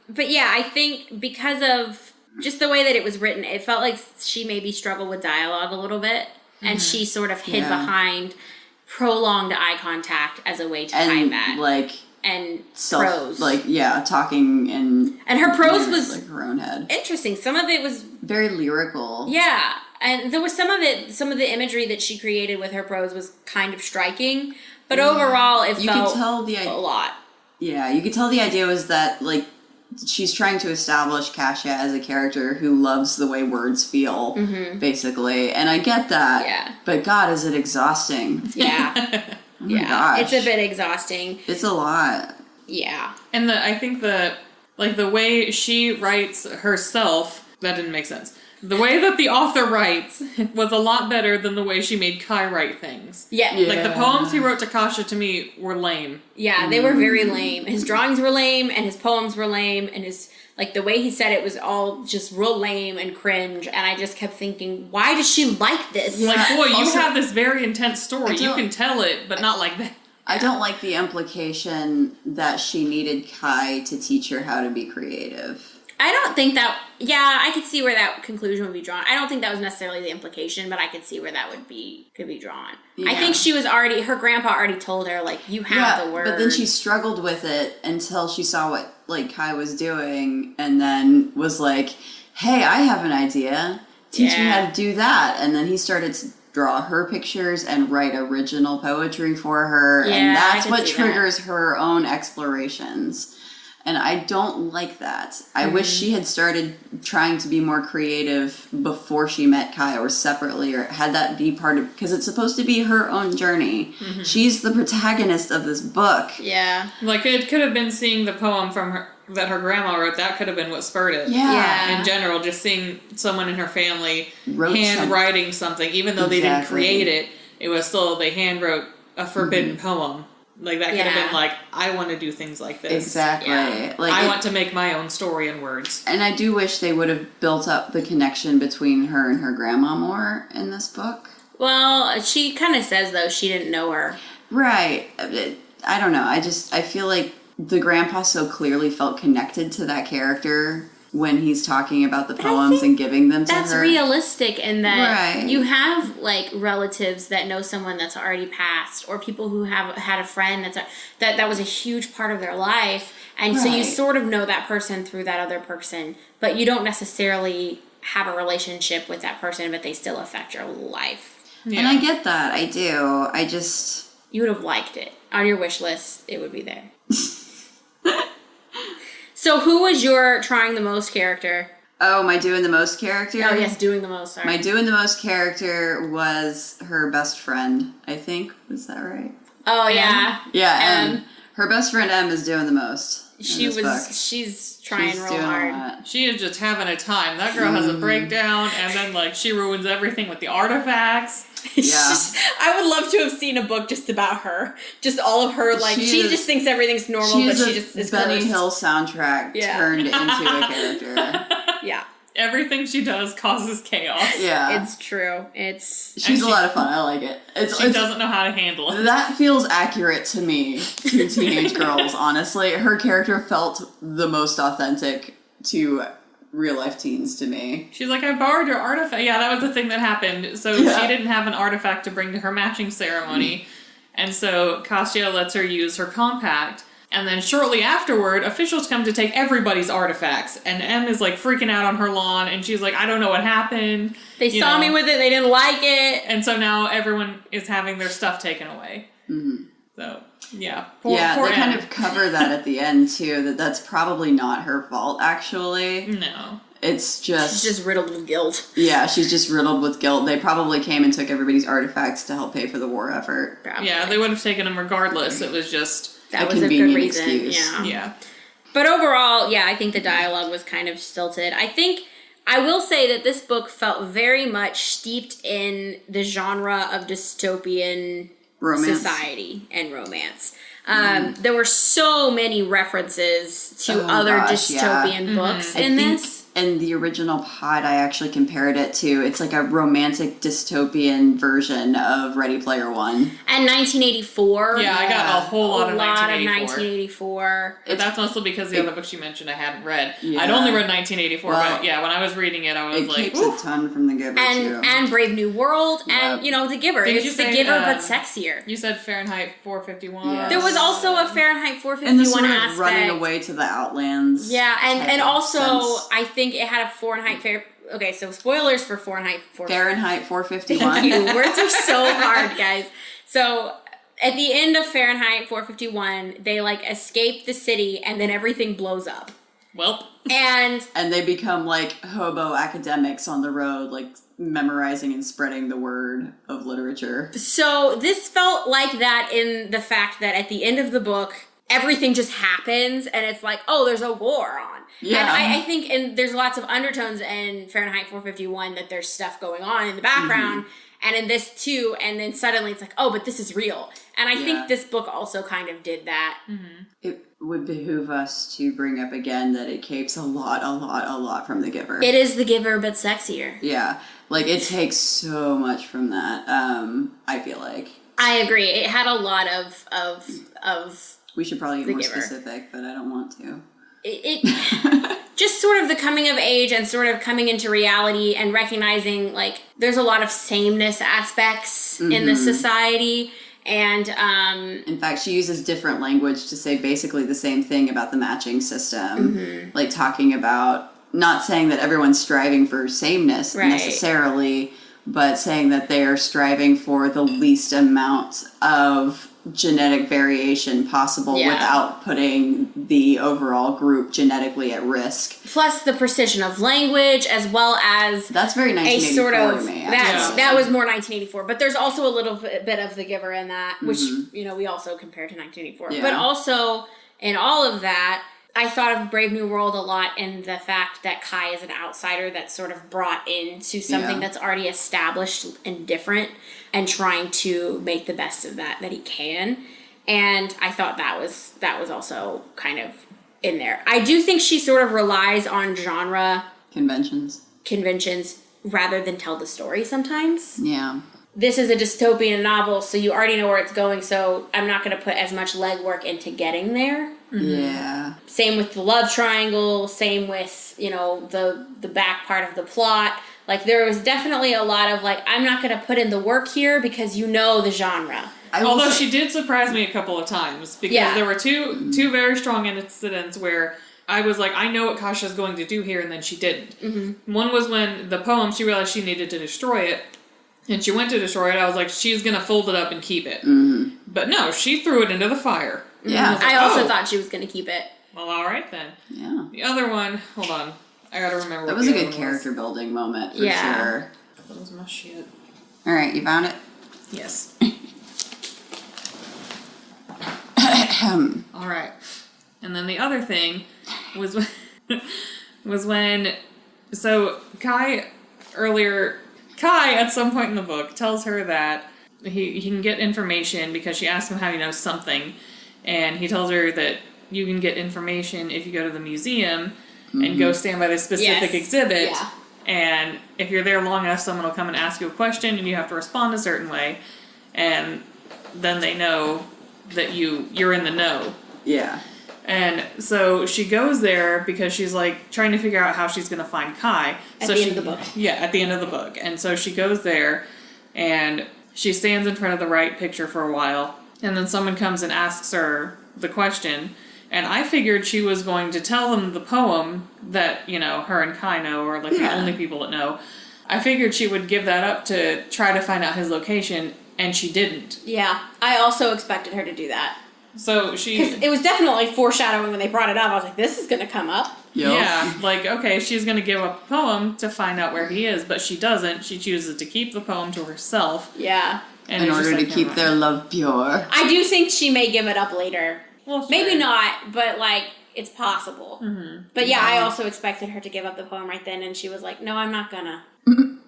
But yeah, I think because of just the way that it was written, it felt like she maybe struggled with dialogue a little bit, and she sort of hid Yeah. behind prolonged eye contact as a way to hide And, that. like, And self, prose. talking and her prose was like her own head. interesting. Some of it was Very lyrical. yeah, and there was some of the imagery that she created with her prose was kind of striking, but overall it You felt could tell the a idea. lot. Yeah, you could tell the idea was that like she's trying to establish Kasha as a character who loves the way words feel, basically. And I get that. Yeah. But God, is it exhausting? Yeah, Oh my yeah, gosh. it's a bit exhausting. It's a lot. Yeah. And I think the way she writes herself, that didn't make sense. The way that the author writes was a lot better than the way she made Kai write things. Yeah. Yeah. Like, the poems he wrote to Kasha, to me, were lame. Yeah, they were very lame. His drawings were lame, and his poems were lame, and the way he said it was all just real lame and cringe, and I just kept thinking, why does she like this? Yeah. Like, boy, you Also, have this very intense story. You don't- can tell it, but not like that. I don't like the implication that she needed Kai to teach her how to be creative. I don't think that, I could see where that conclusion would be drawn. I don't think that was necessarily the implication, but I could see where that could be drawn. I Yeah. think her grandpa already told her, like, you have the word. But then she struggled with it until she saw what like Kai was doing, and then was like, "Hey, I have an idea. Teach me how to do that." And then he started to draw her pictures and write original poetry for her, Yeah, and I that's could what see triggers her own explorations. And I don't like that. I wish she had started trying to be more creative before she met Kai, or separately, or had that be part of, because it's supposed to be her own journey. She's the protagonist of this book. Yeah. Like, it could have been seeing the poem from her that her grandma wrote. That could have been what spurred it. Yeah. In general, just seeing someone in her family Wrote handwriting something, even though they didn't Exactly. create it, it was still, they hand wrote a forbidden poem. Like, that could have Yeah. been like, I want to do things like this. Exactly. Yeah. Like I it- want to make my own story in words. And I do wish they would have built up the connection between her and her grandma more in this book. Well, she kind of says, though, she didn't know her. Right. I don't know. I feel like the grandpa so clearly felt connected to that character when he's talking about the I poems think and giving them to That's her. realistic in that Right. you have, like, relatives that know someone that's already passed, or people who have had a friend that was a huge part of their life, and so you Right. sort of know that person through that other person, but you don't necessarily have a relationship with that person, but they still affect your life. Yeah. And I get that. I do. You would have liked it. On your wish list, it would be there. So who was your trying the most character? Oh, am I doing the most character? Oh, yes, doing the most, sorry. My doing the most character was her best friend, I think. Was that right? Oh, yeah. Yeah, Em. Em. Her best friend Em is doing the most. in this book. She's trying She's real doing a hard. lot. She is just having a time. That girl has a breakdown, and then, like, she ruins everything with the artifacts. It's Yeah. just, I would love to have seen a book just about her. Just all of her, like, She she is- just thinks everything's normal, She but is she a just is Benny cursed. Hill soundtrack Yeah. turned into a character. Yeah, Everything she does causes chaos. Yeah. it's true. It's She's and a lot of fun. I like it. She doesn't know how to handle it. That feels accurate to me, to teenage girls, honestly. Her character felt the most authentic to real life teens to me. She's like, I borrowed your artifact. Yeah, that was the thing that happened. So Yeah. she didn't have an artifact to bring to her matching ceremony. And so Kasia lets her use her compact. And then shortly afterward, officials come to take everybody's artifacts. And Em is like freaking out on her lawn. And she's like, I don't know what happened. they You saw know. me with it. They didn't like it. And so now everyone is having their stuff taken away. Mm-hmm. So, yeah. Poor they kind Em. of cover that at the end, too, that's probably not her fault, actually. No. It's She's just riddled with guilt. Yeah, she's just riddled with guilt. They probably came and took everybody's artifacts to help pay for the war effort. Probably. Yeah, they would have taken them regardless. It was just, That a was a good convenient reason. excuse. Yeah. yeah. But overall, yeah, I think the dialogue was kind of stilted. I will say that this book felt very much steeped in the genre of dystopian Romance. society and romance. There were so many references to Oh, other gosh, yeah. dystopian books I in think this. in the original pod, I actually compared it to, it's like a romantic dystopian version of Ready Player One. And 1984. Yeah, I got a whole lot of 1984. But that's mostly because the other books you mentioned I hadn't read. Yeah. I'd only read 1984, Well, but yeah, when I was reading it, I was It like, keeps ooh. a ton from the Giver, too. And Brave New World and, Yep. The Giver. Did you It's the say, Giver, but sexier. You said Fahrenheit 451. Yes. There was also a Fahrenheit and the 451 sort of aspect. running away to the Outlands. Yeah, type and of also sense. I think it had a okay, so spoilers for Fahrenheit 451. Fahrenheit 451. Thank you. Words are so hard, guys. So at the end of Fahrenheit 451, they like escape the city and then everything blows up. Welp. And And they become like hobo academics on the road, like memorizing and spreading the word of literature. so this felt like that in the fact that at the end of the book, everything just happens and it's like, oh, there's a war on. Yeah. And I think, and there's lots of undertones in Fahrenheit 451 that there's stuff going on in the background, and in this too, and then suddenly it's like, oh, but this is real. And I think this book also kind of did that. It would behoove us to bring up again that it capes a lot from The Giver. It is The Giver, but sexier. Yeah. Like, it takes so much from that, I feel like. I agree. It had a lot of We should probably get more Giver. specific, but I don't want to. it just sort of the coming of age and sort of coming into reality and recognizing, like, there's a lot of sameness aspects in the society. And in fact, she uses different language to say basically the same thing about the matching system. Like, talking about not saying that everyone's striving for sameness necessarily, but saying that they are striving for the least amount of genetic variation possible without putting the overall group genetically at risk. plus the precision of language, as well as That's very a 1984 sort of to me. that was more 1984, but there's also a little bit of The Giver in that, which you know we also compare to 1984. Yeah. But also in all of that, I thought of Brave New World a lot in the fact that Kai is an outsider that's sort of brought into something that's already established and different, and trying to make the best of that he can. And I thought that was also kind of in there. I do think she sort of relies on genre conventions rather than tell the story sometimes. Yeah. This is a dystopian novel, so you already know where it's going, so I'm not going to put as much legwork into getting there. Yeah. Same with the love triangle, same with, you know, the back part of the plot. Like, there was definitely a lot of, like, I'm not going to put in the work here because you know the genre. Although she did surprise me a couple of times, because there were two very strong incidents where I was like, I know what Kasha's going to do here, and then she didn't. One was when the poem, she realized she needed to destroy it, and she went to destroy it. I was like, she's going to fold it up and keep it. But no, she threw it into the fire. Yeah. I also thought she was going to keep it. Well, alright then. Yeah. The other one, hold on. I gotta remember That what was the a good other character building moment, for Yeah. sure. That was my shit. Alright, you found it? Yes. Alright. And then the other thing was when so Kai at some point in the book tells her that he can get information because she asks him how he knows something, and he tells her that you can get information if you go to the museum and go stand by the specific exhibit. Yeah. And if you're there long enough, someone will come and ask you a question, and you have to respond a certain way, and then they know that you're in the know. Yeah. And so she goes there because she's like trying to figure out how she's going to find Kai. At so the end of the book. Yeah, at the end of the book. And so she goes there and she stands in front of the right picture for a while, and then someone comes and asks her the question. And I figured she was going to tell them the poem that, you know, her and Kai know, or like the only people that know. I figured she would give that up to try to find out his location, and she didn't. Yeah, I also expected her to do that. So Because she... it was definitely foreshadowing when they brought it up. I was like, this is going to come up. Yep. Yeah, like, okay, she's going to give up a poem to find out where he is, but she doesn't. She chooses to keep the poem to herself. Yeah. And In it's just order to like, keep never their mind. love pure. I do think she may give it up later. Well, Maybe sure. not, but, like, it's possible. But yeah, I also expected her to give up the poem right then, and she was like, no, I'm not gonna. Yeah, And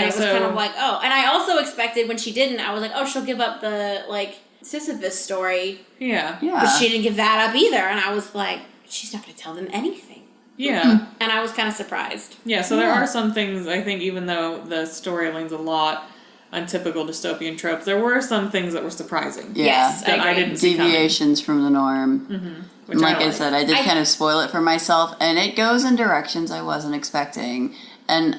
it was kind of like, oh. And I also expected when she didn't, I was like, oh, she'll give up the, like, Sisyphus story. Yeah. Yeah. But she didn't give that up either. And I was like, she's not going to tell them anything. Yeah. And I was kind of surprised. Yeah, so there are some things, I think, even though the story leans a lot on typical dystopian tropes, there were some things that were surprising. Yeah. Yes, That I agree. didn't see coming. Deviations from the norm. Which Like I like. said, I did kind of spoil it for myself, and it goes in directions I wasn't expecting. And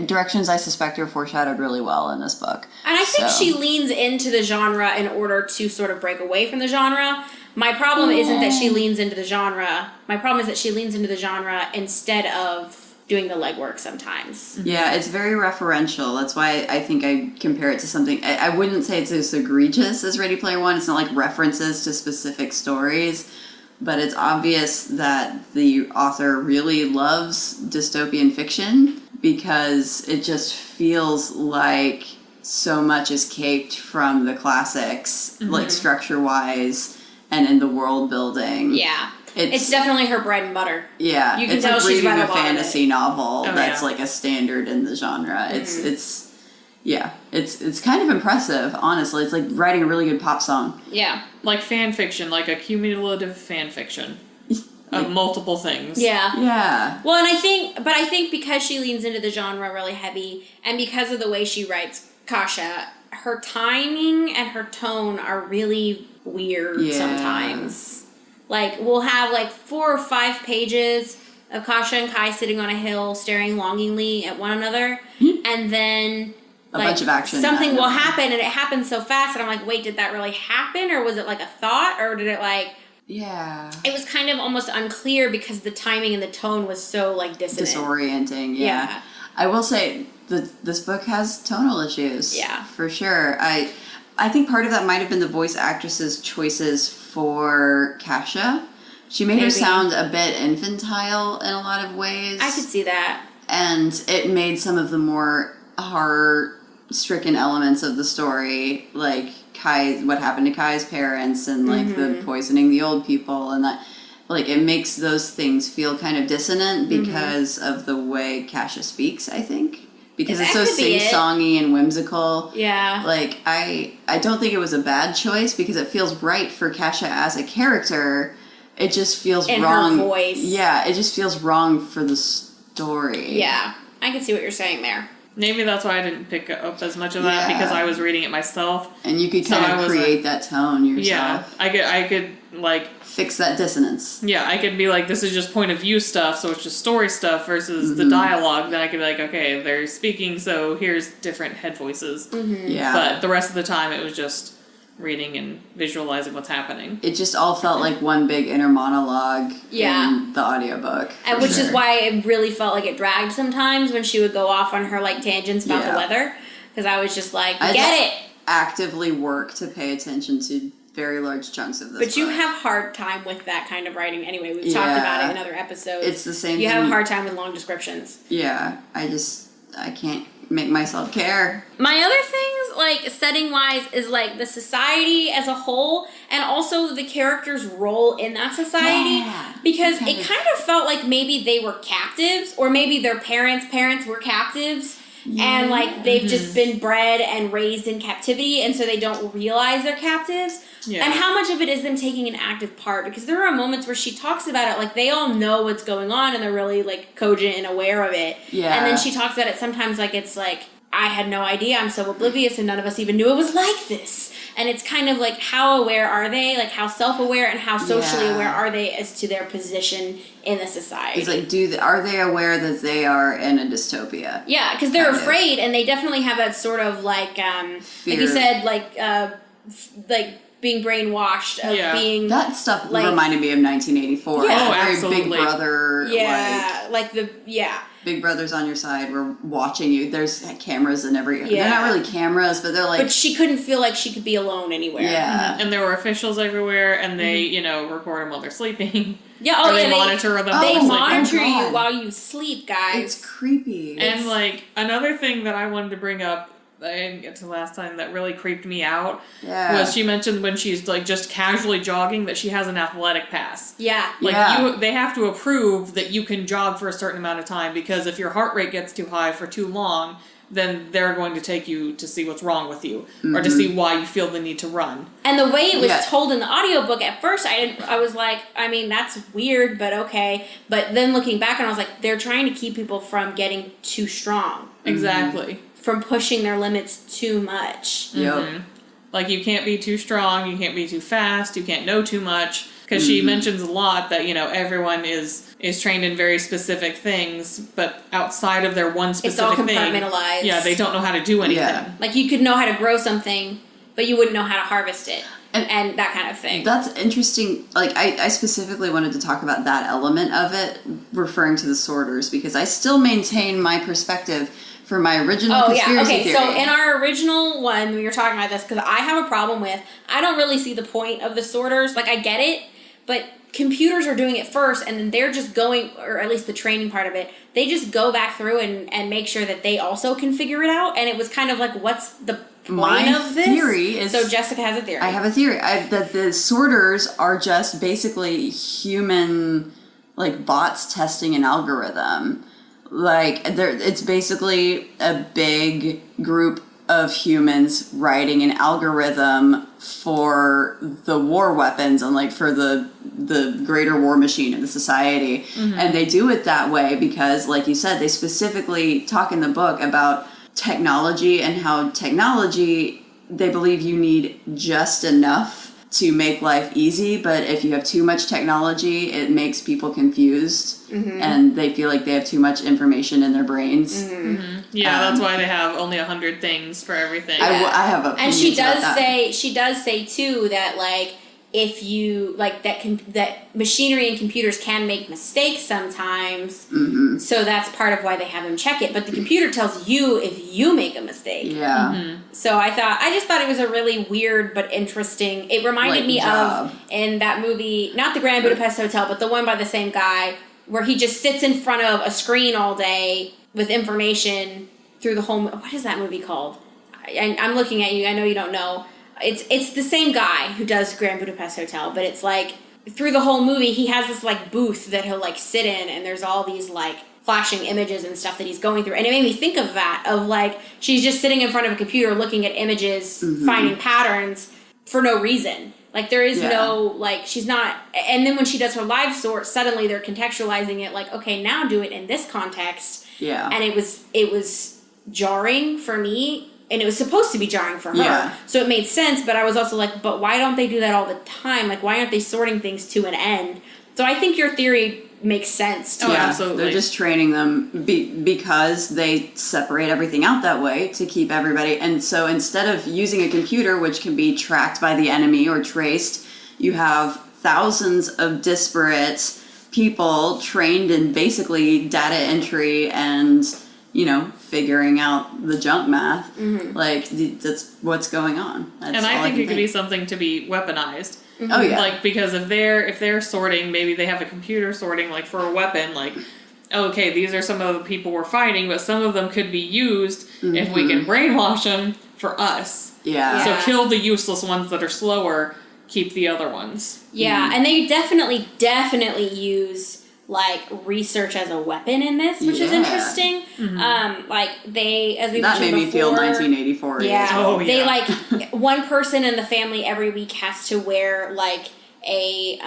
directions I suspect are foreshadowed really well in this book. And I think So- she leans into the genre in order to sort of break away from the genre. My problem isn't that she leans into the genre. My problem is that she leans into the genre instead of doing the legwork sometimes. Yeah, it's very referential. That's why I think I compare it to something. I wouldn't say it's as egregious as Ready Player One. It's not like references to specific stories, but it's obvious that the author really loves dystopian fiction because it just feels like so much is caped from the classics, like structure-wise and in the world building. Yeah. It's definitely her bread and butter. Yeah. You can it's tell like she's reading read a a lot of fantasy it. novel that's yeah. like a standard in the genre. It's kind of impressive, honestly. It's like writing a really good pop song. Yeah. Like fan fiction, like a cumulative fan fiction of multiple things. Yeah. Yeah. Well, and I think because she leans into the genre really heavy, and because of the way she writes Kasha, her timing and her tone are really weird Yeah. sometimes. Like, we'll have like 4 or 5 pages of Kasha and Kai sitting on a hill staring longingly at one another, and then A bunch of action. something will happen, and it happens so fast, and I'm like, wait, did that really happen, or was it like a thought, or did it like... Yeah. It was kind of almost unclear because the timing and the tone was so like dissonant. Disorienting, Yeah. I will say this book has tonal issues. Yeah. For sure. I think part of that might have been the voice actress's choices for Kasha. She made her Maybe. sound a bit infantile in a lot of ways. I could see that. And it made some of the more horror-stricken elements of the story, like what happened to Kai's parents and like the poisoning the old people, and that, like, it makes those things feel kind of dissonant because of the way Kasha speaks, I think. Because it's so That could be it. sing-songy and whimsical. Yeah. Like, I don't think it was a bad choice because it feels right for Kasha as a character. It just feels In her wrong. voice. Yeah, it just feels wrong for the story. Yeah. I can see what you're saying there. Maybe that's why I didn't pick up as much of that, Yeah. because I was reading it myself. And you could So kind I of was create that tone Yeah, yourself. I could like, Fix that dissonance. yeah, I could be like, this is just point of view stuff, so it's just story stuff versus the dialogue. Then I could be like, okay, they're speaking, so here's different head voices. Yeah. But the rest of the time, it was just reading and visualizing what's happening. It just all felt like one big inner monologue Yeah. in the audiobook. And for which is sure. why it really felt like it dragged sometimes when she would go off on her like tangents about Yeah. the weather. Because I was just like, I get just it. actively work to pay attention to very large chunks of this But you book. have hard time with that kind of writing anyway. We've talked Yeah. about it in other episodes. It's the same You thing. have a hard time with long descriptions. Yeah, I can't make myself care. My other things, like setting wise, is like the society as a whole and also the character's role in that society. Yeah. Because Kind it of- kind of felt like maybe they were captives, or maybe their parents were captives. And like they've just been bred and raised in captivity, and so they don't realize they're captives. Yeah. And how much of it is them taking an active part? Because there are moments where she talks about it like they all know what's going on and they're really like cogent and aware of it. Yeah. And then she talks about it sometimes like it's like, I had no idea, I'm so oblivious, and none of us even knew it was like this. And it's kind of like, how aware are they? Like, how self-aware and how socially Yeah. aware are they as to their position in the society? It's like, are they aware that they are in a dystopia? Yeah, because they're Kind of. afraid, and they definitely have that sort of like you Fear. said, like being brainwashed of Yeah. being That stuff Like- reminded me of 1984. Yeah. Oh, Very absolutely. Big Brother, Big Brother's on your side. We're watching you. There's cameras in every. Yeah. They're not really cameras, but they're like. But she couldn't feel like she could be alone anywhere. yeah. And there were officials everywhere, and they, record them while they're sleeping. Yeah. Or Oh, they yeah. monitor them They while they're monitor sleeping. you God. while you sleep, guys. It's creepy. And like another thing that I wanted to bring up that I didn't get to last time that really creeped me out yeah. was she mentioned when she's like just casually jogging that she has an athletic pass. yeah. Like Yeah. they have to approve that you can jog for a certain amount of time, because if your heart rate gets too high for too long, then they're going to take you to see what's wrong with you or to see why you feel the need to run. And the way it was Yeah. told in the audiobook, at first I was like, I mean, that's weird, but okay. But then looking back, and I was like, they're trying to keep people from getting too strong, Exactly. from pushing their limits too much. Yep. Like you can't be too strong, you can't be too fast, you can't know too much. Because she mentions a lot that, everyone is trained in very specific things, but outside of their one specific all thing, compartmentalized. yeah, they don't know how to do anything. Yeah. Like you could know how to grow something, but you wouldn't know how to harvest it, And- and that kind of thing. That's interesting. Like, I specifically wanted to talk about that element of it, referring to the sorters, because I still maintain my perspective for my original Oh yeah, conspiracy okay. theory. So in our original one, we were talking about this because I have a problem with. I don't really see the point of the sorters. Like I get it, but computers are doing it first, and then they're just going, or at least the training part of it. They just go back through and make sure that they also can figure it out. And it was kind of like, what's the My of this. theory is... So Jessica has a theory. I have a theory that the sorters are just basically human, like, bots testing an algorithm. Like, it's basically a big group of humans writing an algorithm for the war weapons and, like, for the greater war machine of the society. And they do it that way because, like you said, they specifically talk in the book about technology and how technology, they believe you need just enough to make life easy, but if you have too much technology, it makes people confused, and they feel like they have too much information in their brains. Yeah, that's why they have only 100 things for everything. I have opinions and she does about that. she does say too that, like, if you like that machinery and computers can make mistakes sometimes, so that's part of why they have them check it. But the computer tells you if you make a mistake. Yeah. So I just thought it was a really weird but interesting. It reminded me of in that movie, not the Grand Budapest Hotel, but the one by the same guy, where he just sits in front of a screen all day with information through the whole. What is that movie called? I'm looking at you. I know you don't know. It's the same guy who does Grand Budapest Hotel, but it's like through the whole movie he has this like booth that he'll like sit in, and there's all these like flashing images and stuff that he's going through, and it made me think of that, of like she's just sitting in front of a computer looking at images, finding patterns for no reason. Like there is no, like, she's not, and then when she does her live sort, suddenly they're contextualizing it like, okay, now do it in this context. Yeah. And it was jarring for me. And it was supposed to be jarring for her. Yeah. So it made sense, but I was also like, but why don't they do that all the time? Like, why aren't they sorting things to an end? So I think your theory makes sense to Oh, me. absolutely. They're just training them because they separate everything out that way to keep everybody. And so instead of using a computer, which can be tracked by the enemy or traced, you have thousands of disparate people trained in basically data entry and, you know, figuring out the junk math. Like, that's what's going on. That's and I all think can it could be something to be weaponized. Oh, yeah. Like, because if they're sorting, maybe they have a computer sorting, like, for a weapon, like, okay, these are some of the people we're fighting, but some of them could be used if we can brainwash them for us. Yeah. So kill the useless ones that are slower, keep the other ones. Yeah, and they definitely use like research as a weapon in this, which is Yeah. interesting. Like they, as we That mentioned made me feel before, 1984. Yeah, Oh, they yeah. like one person in the family every week has to wear like a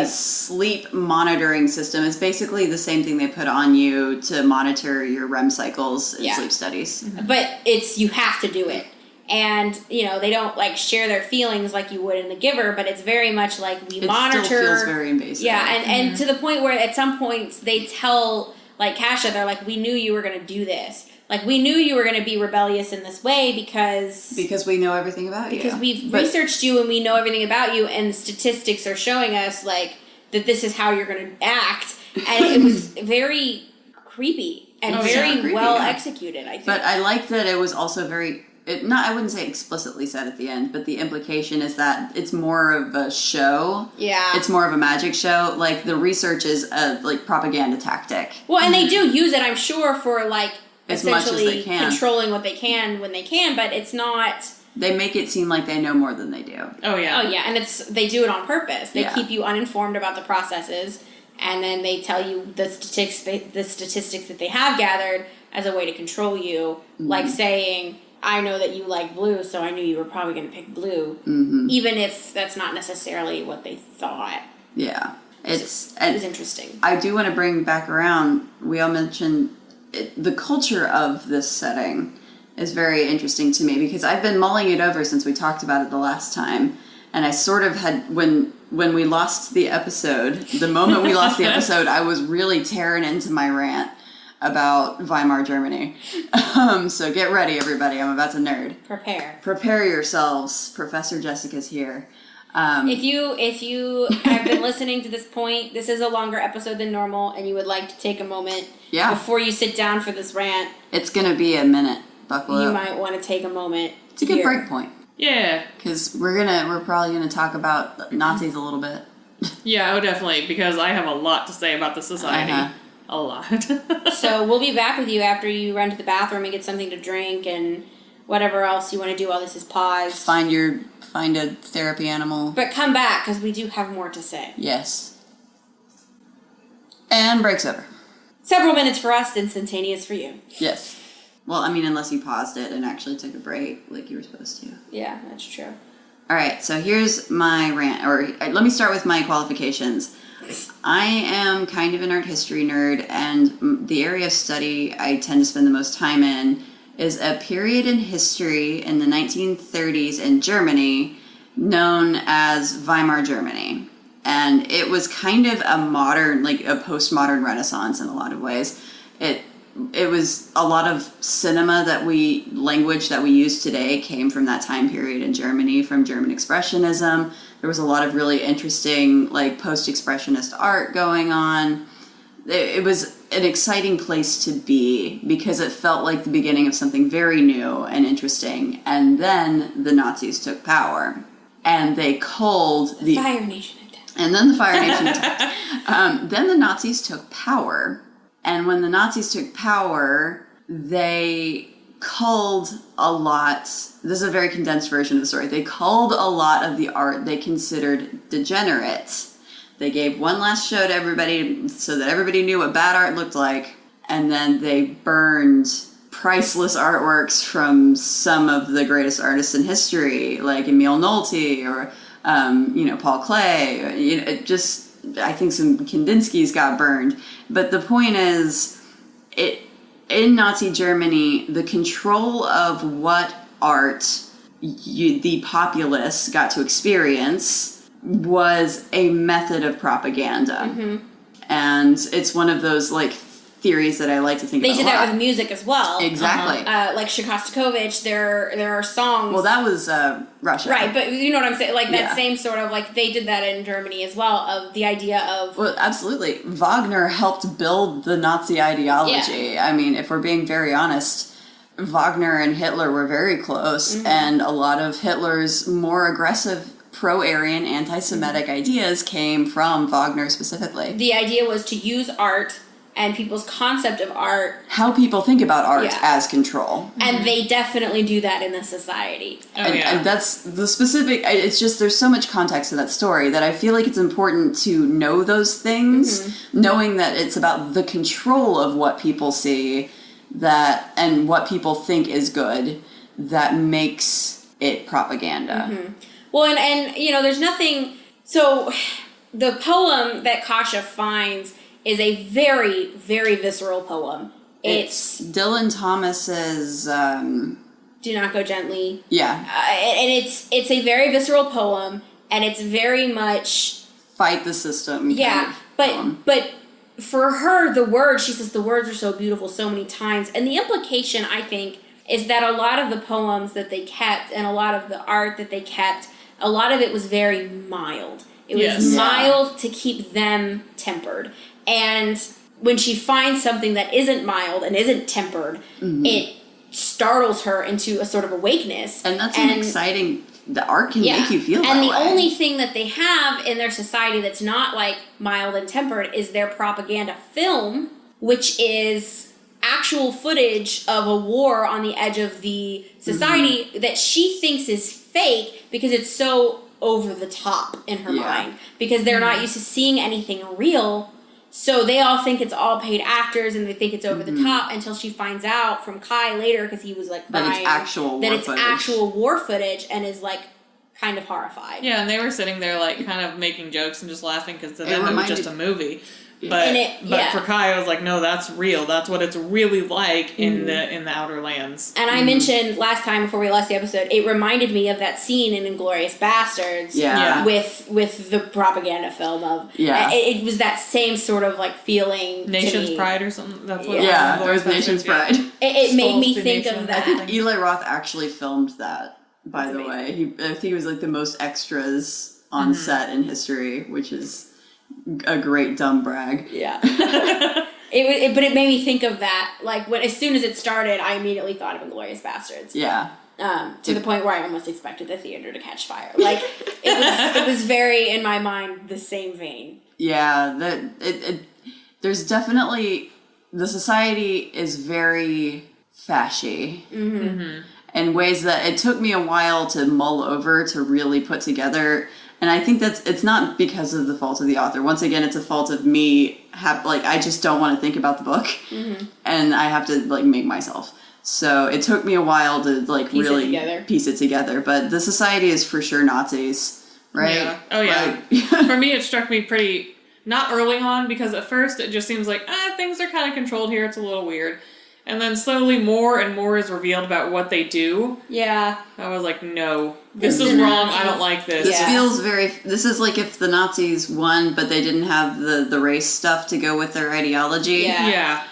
sleep monitoring system. It's basically the same thing they put on you to monitor your REM cycles in sleep studies. but it's, you have to do it. And, you know, they don't like share their feelings like you would in The Giver, but it's very much like we monitor. It still feels very invasive. Yeah, and to the point where at some points they tell like Kasha, they're like, we knew you were going to do this. Like, we knew you were going to be rebellious in this way because we know everything about you. Because we've researched you and we know everything about you, and statistics are showing us like that this is how you're going to act, and it was very creepy and very well executed. I think, But I like that it was also very. I wouldn't say explicitly said at the end, but the implication is that it's more of a show. Yeah. It's more of a magic show. Like, the research is a, like, propaganda tactic. Well, and they do use it, I'm sure, for like As much as essentially they can. controlling what they can when they can, but it's not. They make it seem like they know more than they do. Oh, yeah. Oh yeah, and they do it on purpose. They Yeah. keep you uninformed about the processes, and then they tell you the statistics that they have gathered as a way to control you, like saying, I know that you like blue, so I knew you were probably going to pick blue, even if that's not necessarily what they thought. Yeah. It was interesting. I do want to bring back around, we all mentioned the culture of this setting is very interesting to me, because I've been mulling it over since we talked about it the last time, and I sort of had, when we lost the episode, the moment we lost the episode, I was really tearing into my rant about Weimar Germany. So get ready, everybody. I'm about to nerd. Prepare yourselves. Professor Jessica's here. If you have been listening to this point, this is a longer episode than normal, and you would like to take a moment before you sit down for this rant. It's going to be a minute. Buckle You up. might want to take a moment. It's a good break point. Yeah. Because we're probably gonna talk about Nazis a little bit. Yeah, oh, definitely, because I have a lot to say about the society. A lot. So we'll be back with you after you run to the bathroom and get something to drink, and whatever else you want to do while this is paused. Find a therapy animal. But come back, because we do have more to say. Yes. And break's over. Several minutes for us, instantaneous for you. Yes. Well, I mean, unless you paused it and actually took a break like you were supposed to. Yeah, that's true. All right, so here's my rant, or let me start with my qualifications. I am kind of an art history nerd, and the area of study I tend to spend the most time in is a period in history in the 1930s in Germany known as Weimar Germany. And it was kind of a modern, like a postmodern renaissance in a lot of ways. It was a lot of cinema language that we use today came from that time period in Germany, from German Expressionism. There was a lot of really interesting, like, post-expressionist art going on. It was an exciting place to be because it felt like the beginning of something very new and interesting. And then the Nazis took power, and they culled the Fire Nation attack. And then the Fire Nation attacked. Then the Nazis took power. And when the Nazis took power, they culled a lot. This is a very condensed version of the story. They culled a lot of the art they considered degenerate. They gave one last show to everybody so that everybody knew what bad art looked like. And then they burned priceless artworks from some of the greatest artists in history, like Emil Nolte or Paul Klee. I think some Kandinsky's got burned. But the point is, in Nazi Germany, the control of what art the populace got to experience was a method of propaganda. Mm-hmm. And it's one of those, like, theories that I like to think about. They did that with music as well. Exactly. Like Shostakovich, there are songs. Well, that was Russia. Right, but you know what I'm saying? Like, that same sort of, like, they did that in Germany as well, of the idea of... Well, absolutely. Wagner helped build the Nazi ideology. Yeah. I mean, if we're being very honest, Wagner and Hitler were very close, mm-hmm. and a lot of Hitler's more aggressive pro-Aryan, anti-Semitic ideas came from Wagner specifically. The idea was to use art and people's concept of art. How people think about art as control. And they definitely do that in this society. And that's the specific, it's just, there's so much context to that story that I feel like it's important to know those things, mm-hmm. knowing that it's about the control of what people see and what people think is good that makes it propaganda. Mm-hmm. Well, and there's nothing, so the poem that Kasia finds is a very, very visceral poem. It's Dylan Thomas's Do Not Go Gently. Yeah. And it's a very visceral poem, and it's very much fight the system. Yeah, but for her, she says the words are so beautiful so many times, and the implication, I think, is that a lot of the poems that they kept and a lot of the art that they kept, a lot of it was very mild. It was mild to keep them tempered. And when she finds something that isn't mild and isn't tempered, mm-hmm. it startles her into a sort of awakeness. And that's an exciting... The art can make you feel that way. And the only thing that they have in their society that's not, like, mild and tempered is their propaganda film, which is actual footage of a war on the edge of the society mm-hmm. that she thinks is fake because it's so over the top in her mind. Because they're not used to seeing anything real. So they all think it's all paid actors and they think it's over the top until she finds out from Kai later, because he was like that it's actual war footage and is like kind of horrified. Yeah, and they were sitting there like kind of making jokes and just laughing because to them it was just a movie. But for Kai, I was like, no, that's real. That's what it's really like in the Outer Lands. And I mentioned last time before we left the episode, it reminded me of that scene in Inglourious Bastards with the propaganda film of it was that same sort of like feeling. Nation's Pride or something. That's what there was Nation's Pride. It made me think of that. I think Eli Roth actually filmed that. By the way, I think he was like the most extras on set in history, which is a great dumb brag. Yeah. But it made me think of that. Like, as soon as it started, I immediately thought of Inglourious Bastards. Yeah. To the point where I almost expected the theater to catch fire. Like, it was very, in my mind, the same vein. Yeah. There's definitely... The society is very fashy. Mm-hmm. in ways that it took me a while to mull over to really put together. And I think it's not because of the fault of the author. Once again, it's a fault of me. I just don't want to think about the book, and I have to like make myself. So it took me a while to like piece it together. But the society is for sure Nazis, right? Yeah. Oh yeah. For me, it struck me pretty not early on because at first it just seems like things are kind of controlled here. It's a little weird. And then slowly more and more is revealed about what they do. Yeah. I was like, no, this is wrong. I don't like this. This feels this is like if the Nazis won, but they didn't have the race stuff to go with their ideology. Yeah.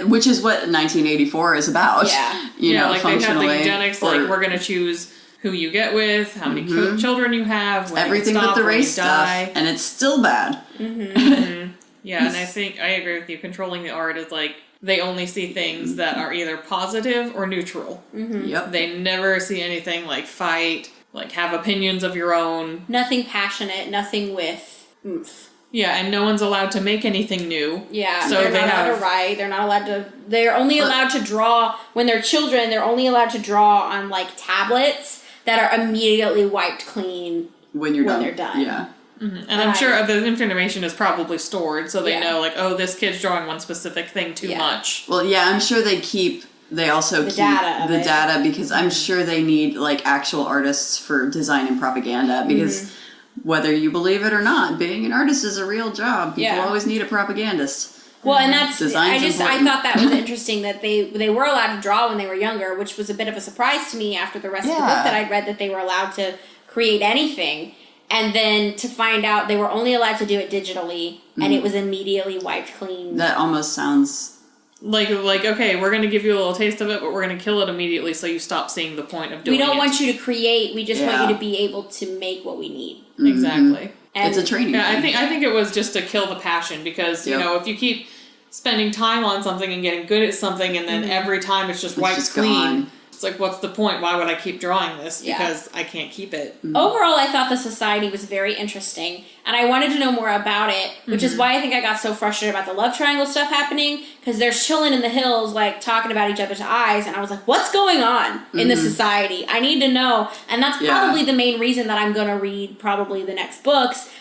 Which is what 1984 is about. Yeah. You know, like functionally. they had the eugenics, like we're going to choose who you get with, how many children you have, when everything you stop, but the when you race stuff. die. And it's still bad. Yeah, and I think I agree with you. Controlling the art is like, they only see things that are either positive or neutral. Yep. They never see anything like fight, like have opinions of your own. Nothing passionate, nothing with oomph. Yeah, and no one's allowed to make anything new. Yeah, so they're not allowed to write. They're not allowed to. They're only allowed to draw when they're children. They're only allowed to draw on like tablets that are immediately wiped clean when they're done. Yeah. And I'm sure the information is probably stored so they know, like, oh, this kid's drawing one specific thing too much. Well, yeah, I'm sure they also keep the data because I'm sure they need, like, actual artists for design and propaganda because whether you believe it or not, being an artist is a real job. People always need a propagandist. Well, and that's, Design's I thought that was interesting that they were allowed to draw when they were younger, which was a bit of a surprise to me after the rest of the book that I'd read that they were allowed to create anything. And then to find out they were only allowed to do it digitally, and it was immediately wiped clean. That almost sounds like okay, we're going to give you a little taste of it, but we're going to kill it immediately so you stop seeing the point of doing it. We don't want you to create. We just want you to be able to make what we need. Exactly. And it's a training. Yeah, I think it was just to kill the passion because you know if you keep spending time on something and getting good at something, and then every time it's just wiped clean. Gone. It's like, what's the point? Why would I keep drawing this? Because I can't keep it. Overall, I thought the society was very interesting, and I wanted to know more about it, which is why I think I got so frustrated about the love triangle stuff happening, because they're chilling in the hills, like, talking about each other's eyes, and I was like, what's going on in the society? I need to know, and that's probably the main reason that I'm going to read probably the next books,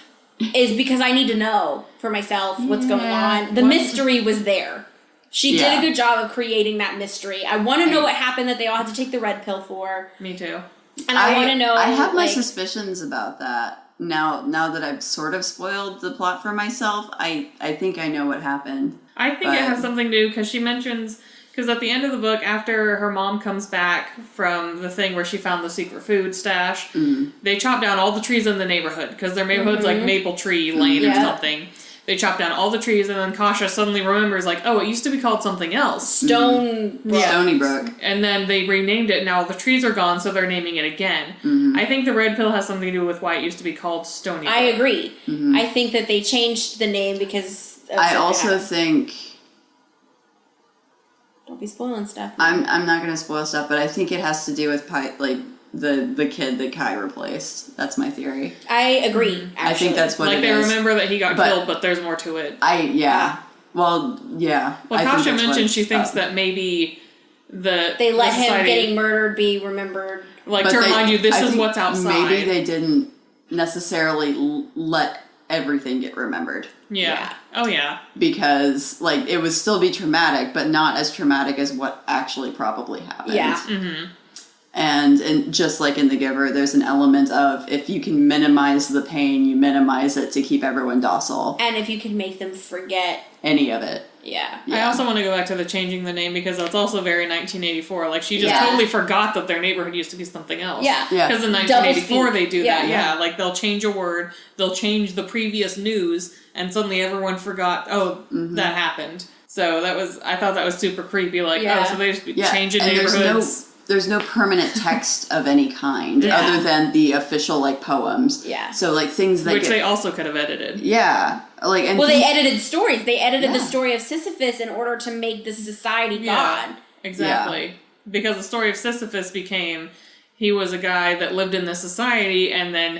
is because I need to know for myself what's going on. The mystery was there. She did a good job of creating that mystery. I want to know what happened that they all had to take the red pill for. Me too. And I want to know. I have my suspicions about that. Now that I've sort of spoiled the plot for myself, I think I know what happened. I think it has something to do because she mentions, because at the end of the book, after her mom comes back from the thing where she found the secret food stash, they chop down all the trees in the neighborhood because their neighborhood's like Maple Tree Lane or something. They chop down all the trees, and then Kasha suddenly remembers, like, oh, it used to be called something else. Stony Brook. And then they renamed it. Now the trees are gone, so they're naming it again. I think the red pill has something to do with why it used to be called Stony Brook. I agree. I think that they changed the name because of I also think... Don't be spoiling stuff. I'm not going to spoil stuff, but I think it has to do with, the kid that Kai replaced. That's my theory. I agree, actually. I think that's what it is. Like, they remember that he got killed, but there's more to it. Well, yeah. Well, Kasha mentioned she thinks that maybe they let him getting murdered be remembered. Like, to remind you, this is what's outside. Maybe they didn't necessarily let everything get remembered. Yeah. Oh, yeah. Because, like, it would still be traumatic, but not as traumatic as what actually probably happened. Yeah. And just like in The Giver, there's an element of if you can minimize the pain, you minimize it to keep everyone docile. And if you can make them forget any of it. Yeah. I also want to go back to the changing the name because that's also very 1984. Like, she just totally forgot that their neighborhood used to be something else. Yeah. Because in 1984 they do that. Yeah. Like, they'll change a word, they'll change the previous news, and suddenly everyone forgot, that happened. So I thought that was super creepy. Like, so they just changing neighborhoods. There's no permanent text of any kind other than the official, like, poems. Yeah. So, like, things that Which they also could have edited. Yeah. Like, and they edited stories. They edited the story of Sisyphus in order to make the society god. Exactly. Yeah. Because the story of Sisyphus became... He was a guy that lived in this society and then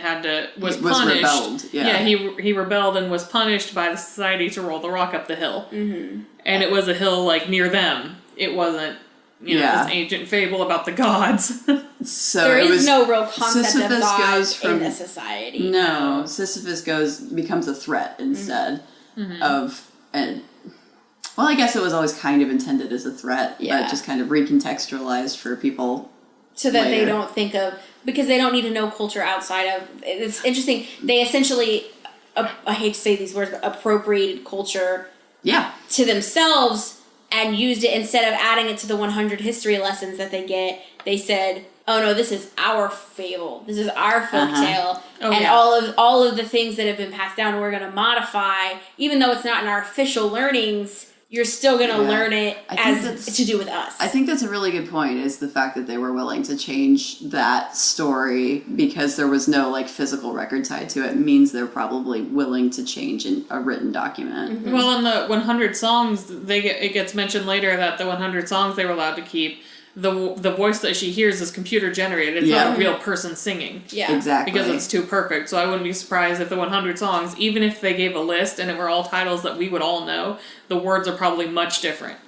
was punished. Rebelled. Yeah, he rebelled and was punished by the society to roll the rock up the hill. And it was a hill, like, near them. It wasn't this ancient fable about the gods. So There it is was, no real concept Sisyphus of God goes from- in the society. No, Sisyphus becomes a threat instead of, and well, I guess it was always kind of intended as a threat, Yeah. but just kind of recontextualized for people. So that they later. don't think of, because they don't need to know culture outside of, it's interesting, they essentially, I hate to say these words, but appropriated culture Yeah, to themselves and used it instead of adding it to the 100 history lessons that they get. They said, "Oh no, this is our fable. This is our folktale, Oh, and yeah. all of the things that have been passed down, we're going to modify, even though it's not in our official learnings. You're still going to Yeah. learn it I think as that's- to do with us." I think that's a really good point, is the fact that they were willing to change that story because there was no like physical record tied to it means they're probably willing to change in a written document. Well, in the 100 songs, it gets mentioned later that the 100 songs they were allowed to keep, the voice that she hears is computer generated. It's not a real person singing. Yeah. Exactly. Because it's too perfect. So I wouldn't be surprised if the 100 songs, even if they gave a list and it were all titles that we would all know, the words are probably much different.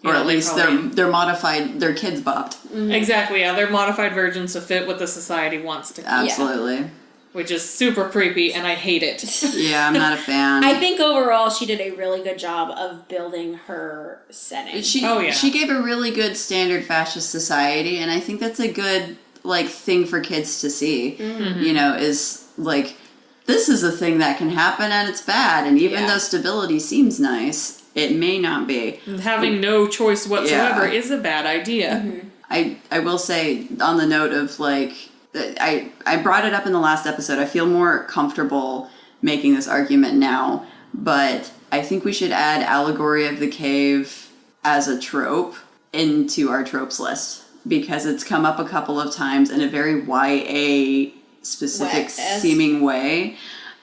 or at least they're modified. Their kids bopped. Exactly, yeah. They're modified versions to fit what the society wants to keep, Absolutely. which is super creepy, and I hate it. Yeah, I'm not a fan. I think overall she did a really good job of building her setting. She gave a really good standard fascist society, and I think that's a good like thing for kids to see. You know, is like this is a thing that can happen and it's bad, and even though stability seems nice, it may not be. Having no choice whatsoever Yeah. is a bad idea. I will say on the note of like I brought it up in the last episode. I feel more comfortable making this argument now, but I think we should add Allegory of the Cave as a trope into our tropes list because it's come up a couple of times in a very YA specific Wet-esque. seeming way.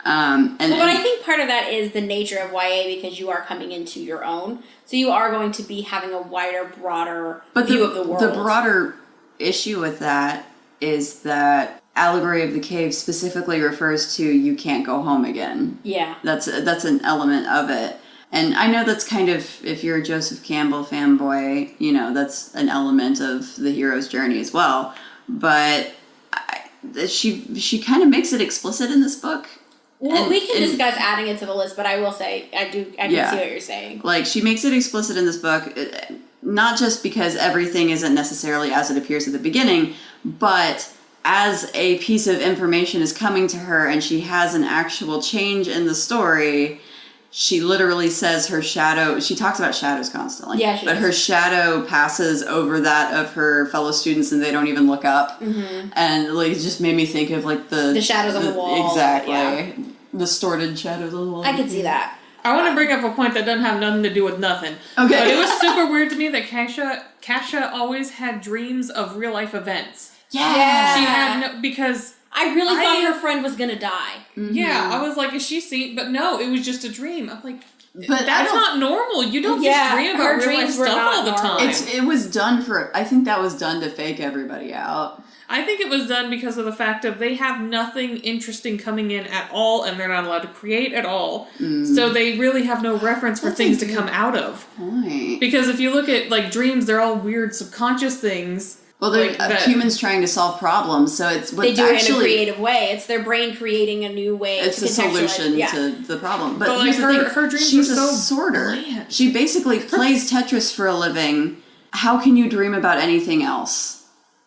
But But I think part of that is the nature of YA because you are coming into your own. So you are going to be having a wider, broader view of the world. The broader issue with that is that Allegory of the Cave specifically refers to you can't go home again. Yeah. That's an element of it. And I know that's kind of, if you're a Joseph Campbell fanboy, you know, that's an element of the hero's journey as well. But she kind of makes it explicit in this book. Well, we can discuss adding it to the list, but I will say, I can see what you're saying. Like, she makes it explicit in this book, not just because everything isn't necessarily as it appears at the beginning, but as a piece of information is coming to her and she has an actual change in the story, she literally says her shadow, she talks about shadows constantly. Yeah, she but does. her shadow passes over that of her fellow students and they don't even look up. And like, it just made me think of like The shadows on the wall. Exactly. Yeah. Distorted shadows on the wall. I could see that. I want to bring up a point that doesn't have nothing to do with nothing. Okay. But it was super weird to me that Kasha always had dreams of real life events. Yeah. She had because I really thought her friend was going to die. yeah, I was like, is she seen? But no, it was just a dream. I'm like, But that's not normal. You don't just dream her about real life dreams were stuff not all the normal. time. It was done for. I think that was done to fake everybody out. I think it was done because of the fact of they have nothing interesting coming in at all, and they're not allowed to create at all. So they really have no reference for That's a things to good come out of. Point. Because if you look at like dreams, they're all weird subconscious things. Well, they're like that- humans trying to solve problems, so it's They do it in a creative way. It's their brain creating a new way It's to a contextualize. solution Yeah. to the problem. But, But, like, here's the thing: her dreams she's are a so sorter. bland. She basically plays Tetris for a living. How can you dream about anything else?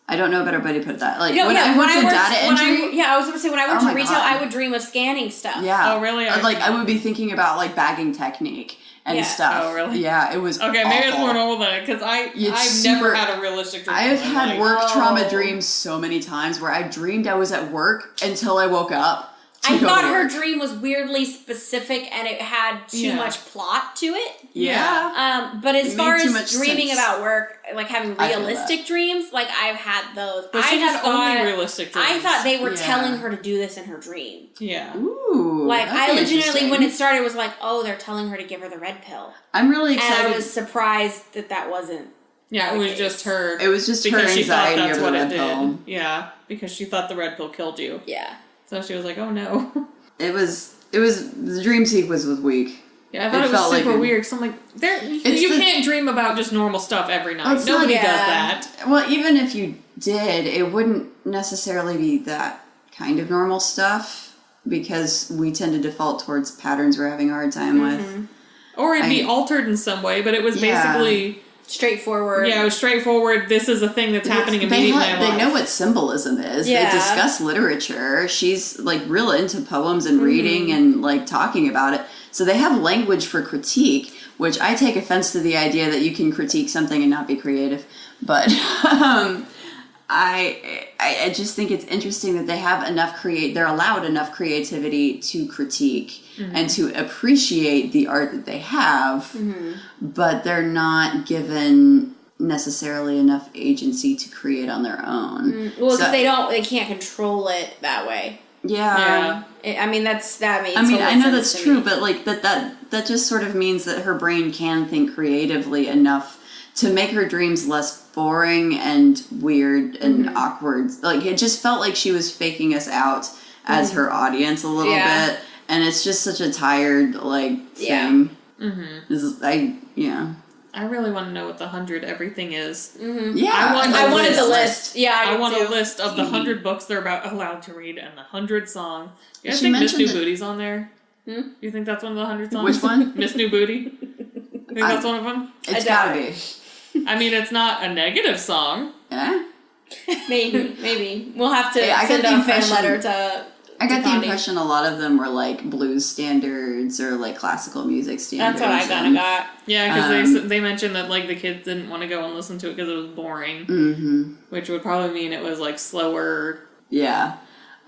I don't know a better way to put that. Like when I worked in data entry. I was going to say when I worked Oh in my retail, God. I would dream of scanning stuff. Yeah. Oh, really? Like I would be thinking about like bagging technique and Yeah. stuff. Oh, really? Yeah, it was Okay, maybe it's awful. more normal than it, because I've never had a realistic dream. I have in my had life. work trauma Oh. dreams so many times where I dreamed I was at work until I woke up. I go thought to her work. dream was weirdly specific and it had too Yeah. much plot to it. Yeah. But as It far made too as much dreaming sense. about work, like having I feel realistic dreams, like I've had those. But I she just had thought, only realistic dreams. I thought they were Yeah. telling her to do this in her dream. Yeah. Ooh. Like that'd I be legitimately, interesting. when it started, was like, oh, they're telling her to give her the red pill, I'm really and excited. I was surprised that wasn't. Yeah, it was just her. It was just her because she thought anxiety that's over what the it red did. pill. Yeah, because she thought the red pill killed you. Yeah. So she was like, oh no. It was the dream sequence was weak. Yeah, I thought it was felt like super weird. So I'm like, you can't dream about just normal stuff every night. Well, Nobody not- does yeah. that. Well, even if you did, it wouldn't necessarily be that kind of normal stuff because we tend to default towards patterns we're having a hard time with. Or it'd be altered in some way, but it was Yeah. basically, Straightforward. it was straightforward. This is a thing that's happening immediately in my They life. know what symbolism is. Yeah. They discuss literature. She's like real into poems and reading and like talking about it. So they have language for critique, which I take offense to the idea that you can critique something and not be creative. But I just think it's interesting that they have enough they're allowed enough creativity to critique and to appreciate the art that they have, but they're not given necessarily enough agency to create on their own. Well, So- because they can't control it that way. Yeah. I mean, that makes. I mean, total I know sense that's to true, me. but like that just sort of means that her brain can think creatively enough to make her dreams less boring and weird and awkward. Like it just felt like she was faking us out as her audience a little Yeah. bit, and it's just such a tired like Yeah. thing. I really want to know what the 100 everything is. Yeah. I wanted the list. list. Yeah, I did want too. a list of the 100 books they're allowed to read and the 100 song. You guys She think Miss mentioned New that- Booty's on there? You think that's one of the 100 songs? Which one? Miss New Booty? You think that's one of them? It's I doubt gotta be. I mean, it's not a negative song. Yeah. Maybe we'll have to Yeah, I send got the a fan impression- letter to. I got the Gandhi. impression a lot of them were like blues standards or like classical music standards. That's what I kind and- of got. Yeah, because they mentioned that like the kids didn't want to go and listen to it because it was boring, which would probably mean it was like slower. Yeah,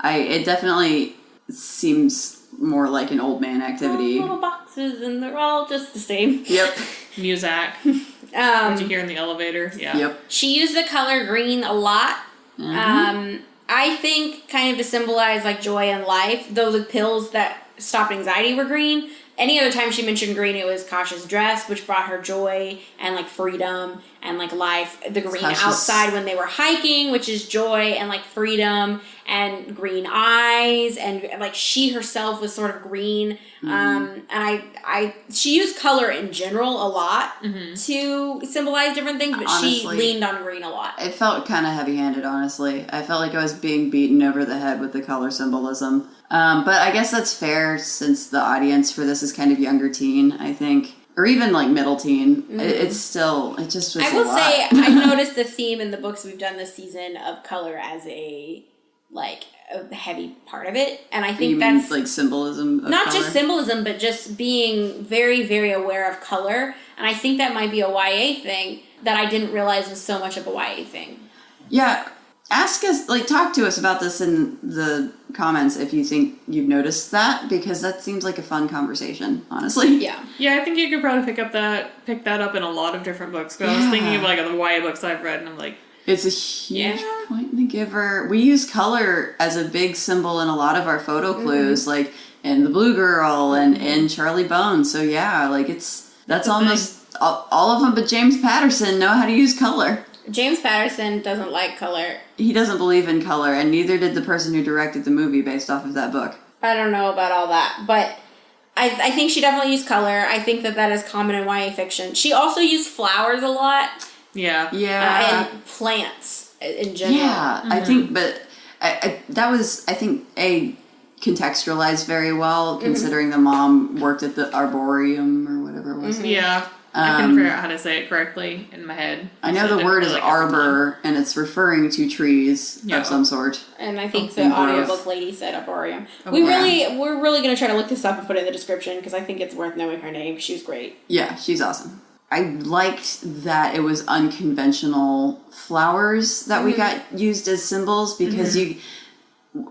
it definitely seems more like an old man activity. Little boxes, and they're all just the same. Yep. Muzak. Did you Um, hear in the elevator? Yeah. Yep. she used the color green a lot. I think kind of to symbolize like joy and life. Though the pills that stopped anxiety were green. Any other time she mentioned green, it was Kasha's dress, which brought her joy and like freedom and like life. The green Kasha's- outside when they were hiking, which is joy and like freedom, and green eyes, and like she herself was sort of green. And she used color in general a lot to symbolize different things, but she Honestly, leaned on green a lot. It felt kind of heavy-handed, honestly. I felt like I was being beaten over the head with the color symbolism. But I guess that's fair since the audience for this is kind of younger teen, I think. Or even like middle teen. It just was I a will lot. say I've noticed the theme in the books we've done this season of color as a heavy part of it, and I think You mean, that's like symbolism of not color? just symbolism, but just being very, very aware of color. And I think that might be a YA thing that I didn't realize was so much of a YA thing. Yeah. Ask us, talk to us about this in the comments if you think you've noticed that, because that seems like a fun conversation, honestly. Yeah. Yeah, I think you could probably pick that up in a lot of different books. But I was thinking of like the YA books I've read, and I'm like, It's a huge point in the giver. We use color as a big symbol in a lot of our photo clues, like in The Blue Girl and in Charlie Bones. So yeah, that's almost all of them but James Patterson know how to use color. James Patterson doesn't like color. He doesn't believe in color, and neither did the person who directed the movie based off of that book. I don't know about all that, but I think she definitely used color. I think that is common in YA fiction. She also used flowers a lot. yeah. Yeah. And plants in general. Yeah, I think, but that was, I think, contextualized very well, considering the mom worked at the arboreum or whatever it was. Yeah. I couldn't figure out how to say it correctly in my head. I know the word is arbor, and it's referring to trees Yeah. of some sort. And I think Oh, the and growth. audiobook lady said Arborium. Oh, We're really gonna try to look this up and put it in the description because I think it's worth knowing her name. She was great. Yeah, she's awesome. I liked that it was unconventional flowers that we got used as symbols, because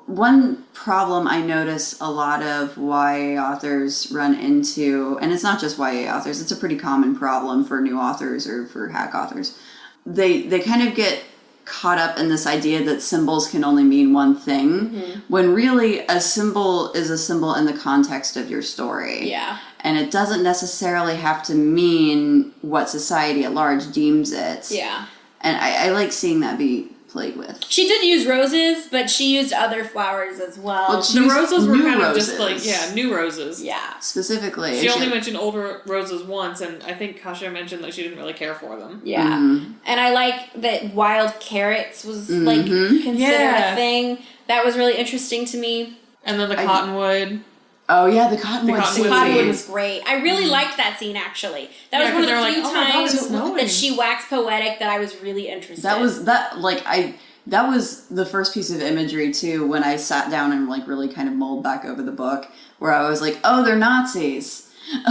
one problem I notice a lot of YA authors run into, and it's not just YA authors, it's a pretty common problem for new authors or for hack authors. They kind of get caught up in this idea that symbols can only mean one thing, when really a symbol is a symbol in the context of your story. Yeah. And it doesn't necessarily have to mean what society at large deems it. Yeah. And I like seeing that be played with. She did use roses, but she used other flowers as well. Well, she The used roses were new kind roses. of just like, new roses. yeah. Specifically. She and only mentioned old roses once, and I think Kasia mentioned that she didn't really care for them. Yeah. Mm-hmm. And I like that wild carrots was like considered Yeah. a thing. That was really interesting to me. And then the cottonwood. Oh yeah, the cottonwood cottonwood scene. The cottonwood was great. I really liked that scene actually. That Yeah, was one of 'cause the they're few like, "Oh my God, times it's snowing." that she waxed poetic that I was really interested. That was the first piece of imagery too when I sat down and like really kind of mulled back over the book, where I was like, oh, they're Nazis. Like,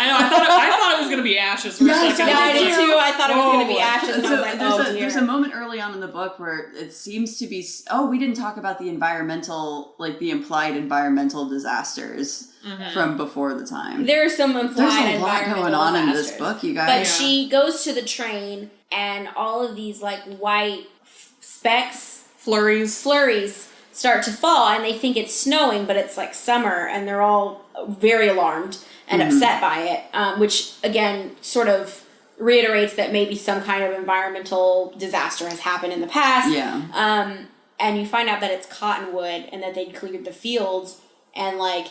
I know, I thought it was going to be ashes for Yeah, a second. Yeah, I did too. I thought it was going to be Whoa. ashes, and I was like, oh dear. there's a moment early on in the book where it seems to be, we didn't talk about the environmental, like the implied environmental disasters from before the time. There's some implied There's a lot environmental going on in disasters. this book, you But guys. she goes to the train, and all of these like white specks, flurries start to fall, and they think it's snowing, but it's like summer, and they're all very alarmed and upset by it, which again sort of reiterates that maybe some kind of environmental disaster has happened in the past. Yeah. And you find out that it's cottonwood and that they'd cleared the fields, and like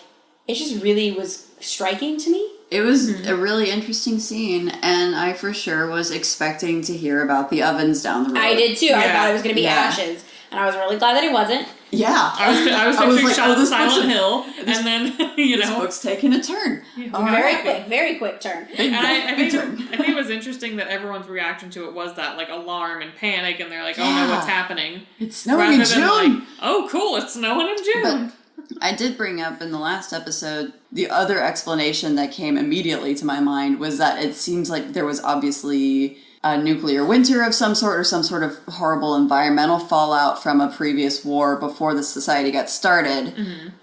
it just really was striking to me. It was a really interesting scene, and I for sure was expecting to hear about the ovens down the road. I did too. I Yeah. thought it was going to be Yeah. ashes, and I was really glad that it wasn't. Yeah. I was I was picturing like, oh, this Silent book's- Hill, and then, This book's taking a turn. All right. Very quick turn. Big, And I big think turn. I think it was interesting that everyone's reaction to it was that like alarm and panic, and they're like, "Oh no, Yeah. what's happening?" It's snowing Rather in than June. like, "Oh, cool, it's snowing in June." I did bring up in the last episode, the other explanation that came immediately to my mind was that it seems like there was obviously a nuclear winter of some sort or some sort of horrible environmental fallout from a previous war before the society got started,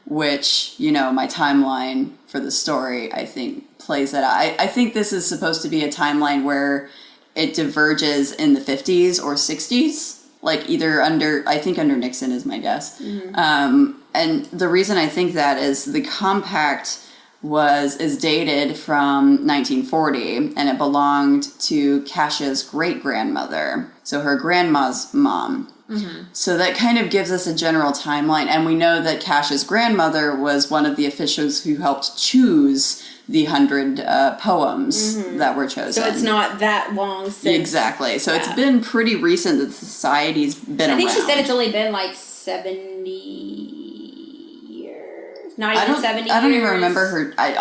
which, my timeline for the story, I think, plays that out. I think this is supposed to be a timeline where it diverges in the 50s or 60s. Like either under Nixon is my guess. And the reason I think that is the compact is dated from 1940, and it belonged to Kasia's great-grandmother, so her grandma's mom. So that kind of gives us a general timeline, and we know that Kasia's grandmother was one of the officials who helped choose the 100 poems that were chosen. So it's not that long since. Exactly. So it's Yeah. been pretty recent that society's been I think around. she said it's only been like 70 years. Not even 70 years. I don't even remember her. I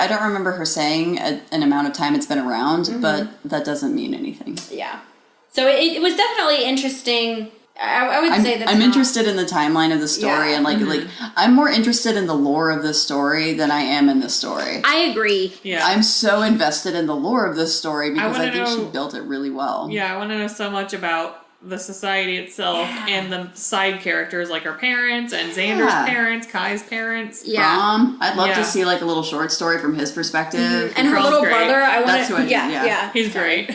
don't remember her saying an amount of time it's been around, but that doesn't mean anything. Yeah. So it was definitely interesting. I would say that I'm interested in the timeline of the story, Yeah. and like I'm more interested in the lore of this story than I am in the story. I agree. Yeah, I'm so invested in the lore of this story because I wanna think she know- built it really well. yeah. I want to know so much about the society itself and the side characters, like her parents and Xander's Yeah. parents, Kai's parents. Yeah. I'd love Yeah. to see like a little short story from his perspective. And her Carl's little great. brother, I want That's to. who I mean, Yeah, yeah. yeah. He's great,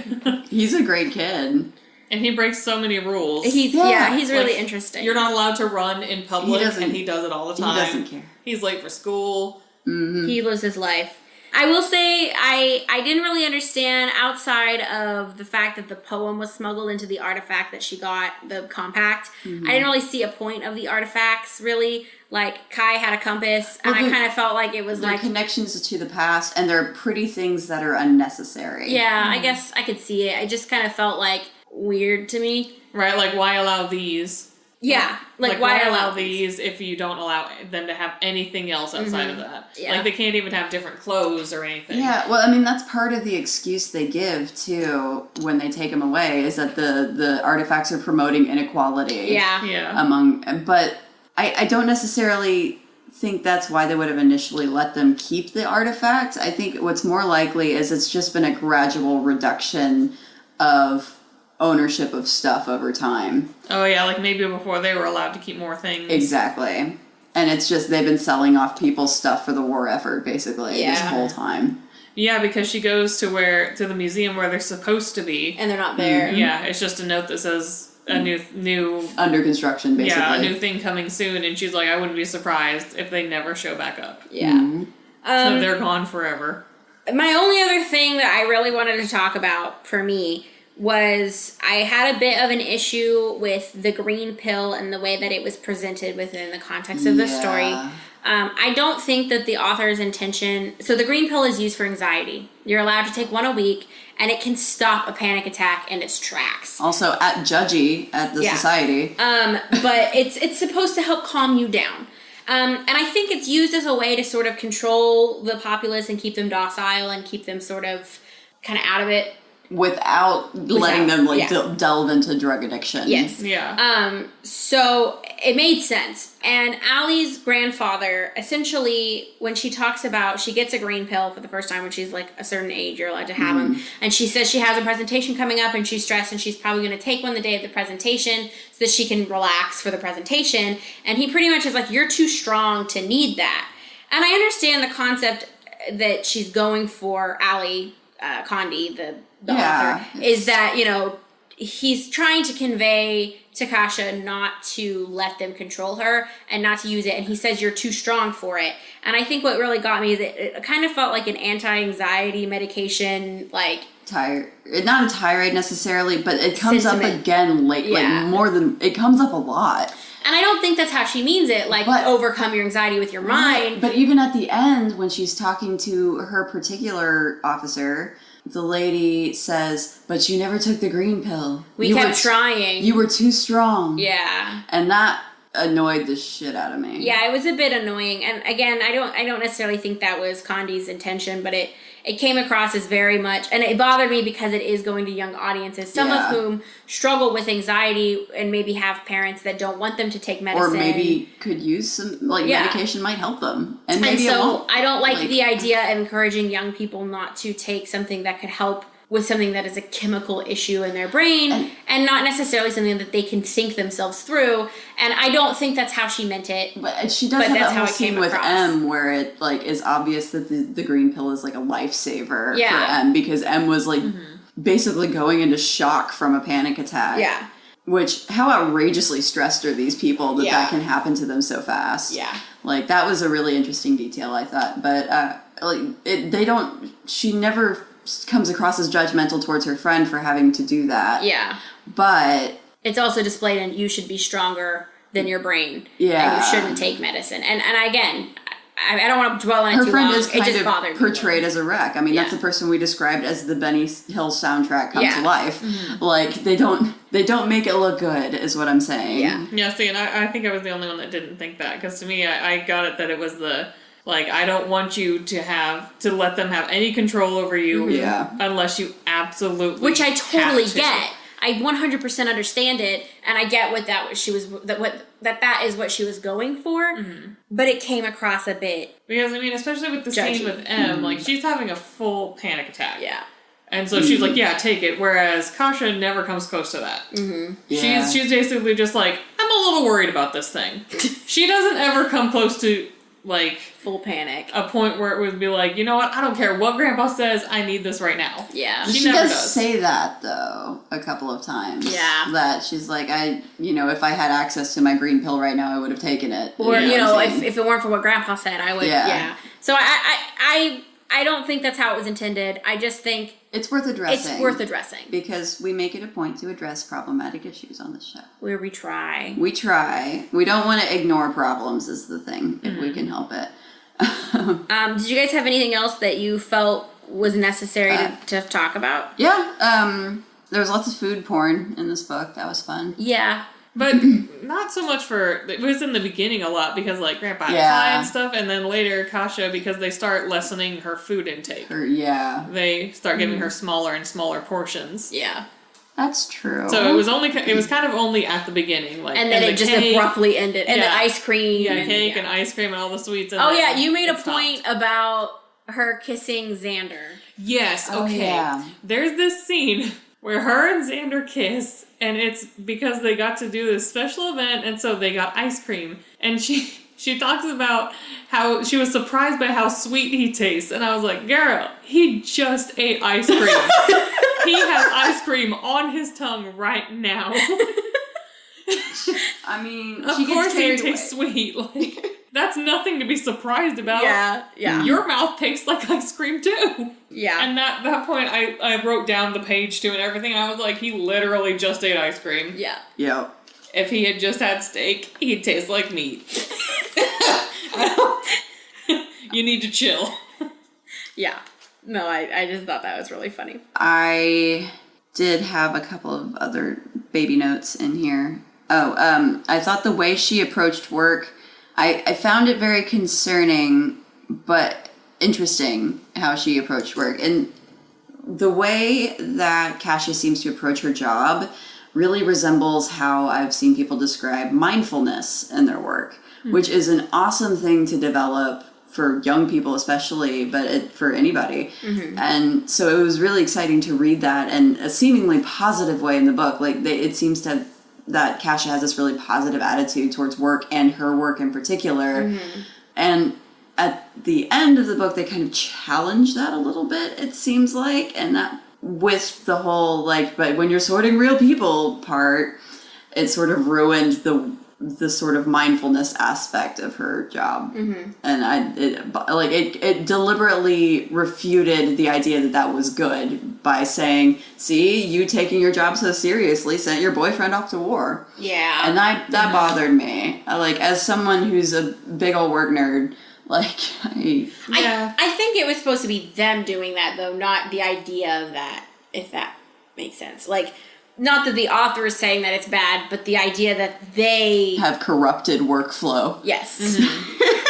He's a great kid. and he breaks so many rules. He's Yeah. he's really Like, interesting. You're not allowed to run in public, He doesn't- and he does it all the He time. doesn't care. He's late for school. He lives his life. I will say I didn't really understand outside of the fact that the poem was smuggled into the artifact that she got, the compact. I didn't really see a point of the artifacts really. Like Kai had a compass, and Well, I kind of felt like it was They're like, connections to the past, and they're pretty things that are unnecessary. yeah, I guess I could see it. I just kind of felt like weird to me. Right, like why allow these? Yeah, like why why allow these if you don't allow them to have anything else outside of that? Yeah. Like they can't even have different clothes or anything. Yeah, well, I mean, that's part of the excuse they give, too, when they take them away, is that the artifacts are promoting inequality. Yeah. Yeah. But I don't necessarily think that's why they would have initially let them keep the artifacts. I think what's more likely is it's just been a gradual reduction of ownership of stuff over time. Oh yeah, like maybe before they were allowed to keep more things. Exactly. And it's just they've been selling off people's stuff for the war effort, basically, this Yeah. whole time. Yeah, because she goes to the museum where they're supposed to be. And they're not there. Yeah, it's just a note that says a new Under construction, basically. yeah, a new thing coming soon, and she's like, I wouldn't be surprised if they never show back up. Yeah. So they're gone forever. My only other thing that I really wanted to talk about for me was I had a bit of an issue with the green pill and the way that it was presented within the context of the story. I don't think that the author's intention... So the green pill is used for anxiety. You're allowed to take one a week, and it can stop a panic attack in its tracks. Also, at Judgy at the society. But it's supposed to help calm you down. And I think it's used as a way to sort of control the populace and keep them docile and keep them sort of kind of out of it. Without letting them delve into drug addiction. Yes. Yeah. So it made sense. And Allie's grandfather, essentially, when she talks about, she gets a green pill for the first time when she's like a certain age, you're allowed to have them. And she says she has a presentation coming up and she's stressed and she's probably going to take one the day of the presentation so that she can relax for the presentation. And he pretty much is like, you're too strong to need that. And I understand the concept that she's going for, Allie Condi, the author, is that, you know, he's trying to convey to Kasha not to let them control her and not to use it. And he says, you're too strong for it. And I think what really got me is it kind of felt like an anti-anxiety medication, like... Not a tirade necessarily, but it comes up again like more than... It comes up a lot. And I don't think that's how she means it, like, overcome your anxiety with your mind. But even at the end, when she's talking to her particular officer... The lady says, but you never took the green pill. We kept trying. You were too strong. Yeah. And that annoyed the shit out of me. Yeah, it was a bit annoying. And again, I don't necessarily think that was Condi's intention, but it came across as very much, and it bothered me because it is going to young audiences, some of whom struggle with anxiety and maybe have parents that don't want them to take medicine. Or maybe could use some, medication might help them. And maybe so I don't like the idea of encouraging young people not to take something that could help with something that is a chemical issue in their brain and not necessarily something that they can think themselves through. And I don't think that's how she meant it. But she does have that whole scene with M where it is obvious that the green pill is like a lifesaver for M, because M was basically going into shock from a panic attack. Yeah. Which, how outrageously stressed are these people that can happen to them so fast? Yeah. Like, that was a really interesting detail, I thought. But, she never comes across as judgmental towards her friend for having to do that. Yeah. But... It's also displayed in you should be stronger than your brain. Yeah. And you shouldn't take medicine. And again, I don't want to dwell on it too long. Her friend is kind of portrayed as a wreck. I mean, that's the person we described as the Benny Hill soundtrack come to life. Mm-hmm. Like, they don't make it look good, is what I'm saying. Yeah. Yeah, see, and I think I was the only one that didn't think that. Because to me, I got it that it was the... Like, I don't want you to let them have any control over you unless you absolutely Which I totally get. I 100% understand it, and I get that is what she was going for, but it came across a bit because, I mean, especially with the scene with M, like, she's having a full panic attack. Yeah. And so she's like, yeah, take it, whereas Kasha never comes close to that. Mm-hmm. Yeah. She's basically just like, I'm a little worried about this thing. She doesn't ever come close to... Like, full panic. A point where it would be like, you know what? I don't care what Grandpa says. I need this right now. Yeah. She never does say that, though, a couple of times. Yeah. That she's like, if I had access to my green pill right now, I would have taken it. Or, if it weren't for what Grandpa said, I would. Yeah. So I don't think that's how it was intended. I just think... It's worth addressing. Because we make it a point to address problematic issues on this show. Where we try. We try. We don't want to ignore problems is the thing, if we can help it. Did you guys have anything else that you felt was necessary to talk about? Yeah. There was lots of food porn in this book. That was fun. Yeah. But not so much it was in the beginning a lot because, like, Grandpa had pie and stuff, and then later Kasha, because they start lessening her food intake. They start giving her smaller and smaller portions. Yeah. That's true. So it was kind of only at the beginning. Like, and then it just abruptly ended. And the ice cream. Yeah, cake and ice cream and all the sweets. And you made a point about her kissing Xander. Yes, okay. Yeah. There's this scene where her and Xander kiss, and it's because they got to do this special event, and so they got ice cream. And she talks about how she was surprised by how sweet he tastes, and I was like, girl, he just ate ice cream. He has ice cream on his tongue right now. I mean, of course he tastes sweet. Like, that's nothing to be surprised about. Yeah. Your mouth tastes like ice cream too. Yeah. And that point, I wrote down the page too and everything. I was like, he literally just ate ice cream. Yeah. Yep. If he had just had steak, he'd taste like meat. You need to chill. Yeah. No, I just thought that was really funny. I did have a couple of other baby notes in here. I thought the way she approached work, I found it very concerning, but interesting how she approached work. And the way that Kasia seems to approach her job really resembles how I've seen people describe mindfulness in their work, which is an awesome thing to develop for young people especially, but for anybody. And so it was really exciting to read that in a seemingly positive way in the book. Like it seems that Kasia has this really positive attitude towards work and her work in particular. And at the end of the book, they kind of challenge that a little bit, it seems like, and that with the whole, like, but when you're sorting real people part, it sort of ruined the sort of mindfulness aspect of her job. And it deliberately refuted the idea that was good by saying, see, you taking your job so seriously sent your boyfriend off to war. Yeah. And that bothered me. Like, as someone who's a big old work nerd, like, I think it was supposed to be them doing that, though, not the idea of that, if that makes sense. Like, not that the author is saying that it's bad, but the idea that they have corrupted workflow. Yes.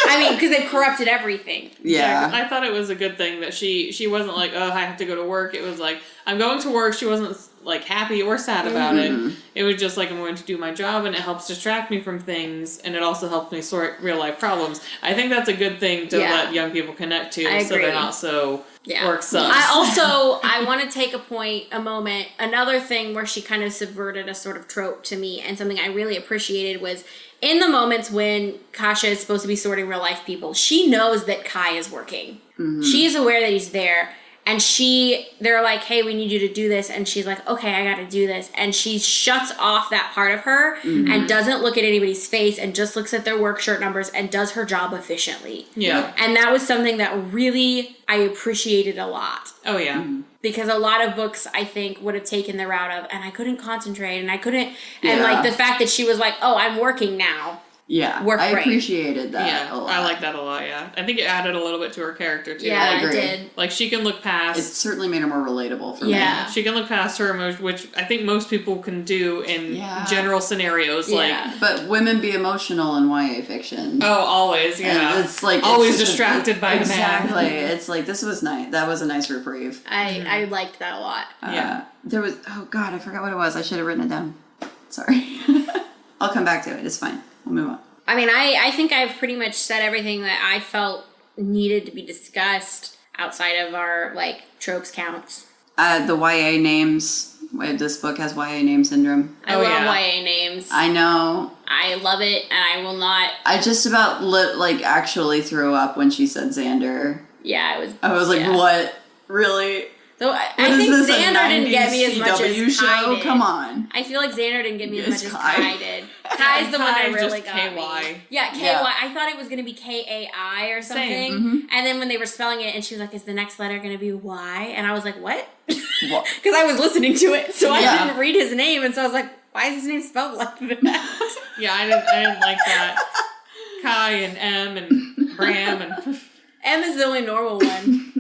I mean, because they've corrupted everything. Yeah. I thought it was a good thing that she wasn't like, oh, I have to go to work. It was like, I'm going to work. She wasn't like happy or sad about it. It was just like, I'm going to do my job, and it helps distract me from things, and it also helps me sort real life problems. I think that's a good thing to let young people connect to, so they're not so work sucks. I want to take a moment. Another thing where she kind of subverted a sort of trope to me, and something I really appreciated was in the moments when Kasia is supposed to be sorting real life people, she knows that Kai is working. She is aware that he's there. And they're like, hey, we need you to do this. And she's like, okay, I got to do this. And she shuts off that part of her and doesn't look at anybody's face and just looks at their work shirt numbers and does her job efficiently. Yeah. And that was something that really I appreciated a lot. Oh, yeah. Because a lot of books, I think, would have taken the route of, and I couldn't concentrate, and I couldn't, and like the fact that she was like, oh, I'm working now. Yeah, I appreciated that a lot. I like that a lot, yeah. I think it added a little bit to her character, too. Yeah, it did. Like, she can look past... It certainly made her more relatable for me. Yeah. She can look past her emotion, which I think most people can do in general scenarios. Like, but women be emotional in YA fiction. Oh, always, yeah. And it's like... always distracted by the man. Exactly. It's like, this was nice. That was a nice reprieve. I liked that a lot. There was... Oh, God, I forgot what it was. I should have written it down. Sorry. I'll come back to it. It's fine. We'll move on. I mean, I think I've pretty much said everything that I felt needed to be discussed outside of our, like, tropes counts. The YA names. This book has YA name syndrome. I love YA names. I know. I love it, and I will not... I just about, actually threw up when she said Xander. Yeah, I was like, what? Really? So I think Xander didn't get me as much as CW Kai did. Come on. I feel like Xander didn't get me as much as Kai did. Kai's the one that really got K-Y. me. Yeah, K-Y. I thought it was going to be K-A-I or something. Same. And then when they were spelling it, and she was like, is the next letter going to be Y? And I was like, what? Because I was listening to it, so I didn't read his name. And so I was like, why is his name spelled like that? Yeah, I didn't like that. Kai and M and Bram and... M is the only normal one.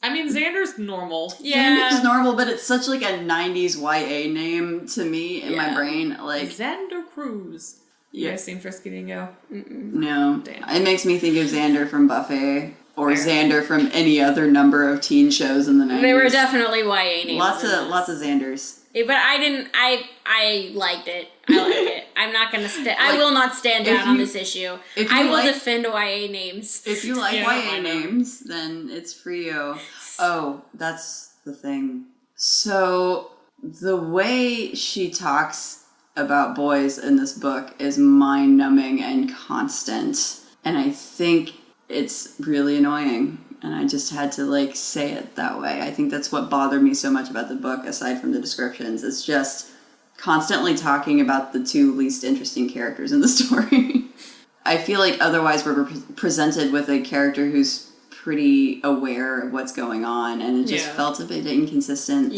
I mean, Xander's normal. Yeah. Xander's normal, but it's such like a 90s YA name to me in my brain. Like Xander Cruz. You guys seen Frisky Dingo? No. Damn. It makes me think of Xander from Buffy or Xander from any other number of teen shows in the 90s. They were definitely YA names. Lots of Xanders. But I didn't. I liked it. I like it. I'm not gonna. I will not stand down on this issue. I will defend YA names. If you like YA names, then it's for you. Oh, that's the thing. So the way she talks about boys in this book is mind-numbing and constant, and I think it's really annoying. And I just had to, say it that way. I think that's what bothered me so much about the book, aside from the descriptions. It's just constantly talking about the two least interesting characters in the story. I feel like otherwise we're presented with a character who's pretty aware of what's going on, and it just felt a bit inconsistent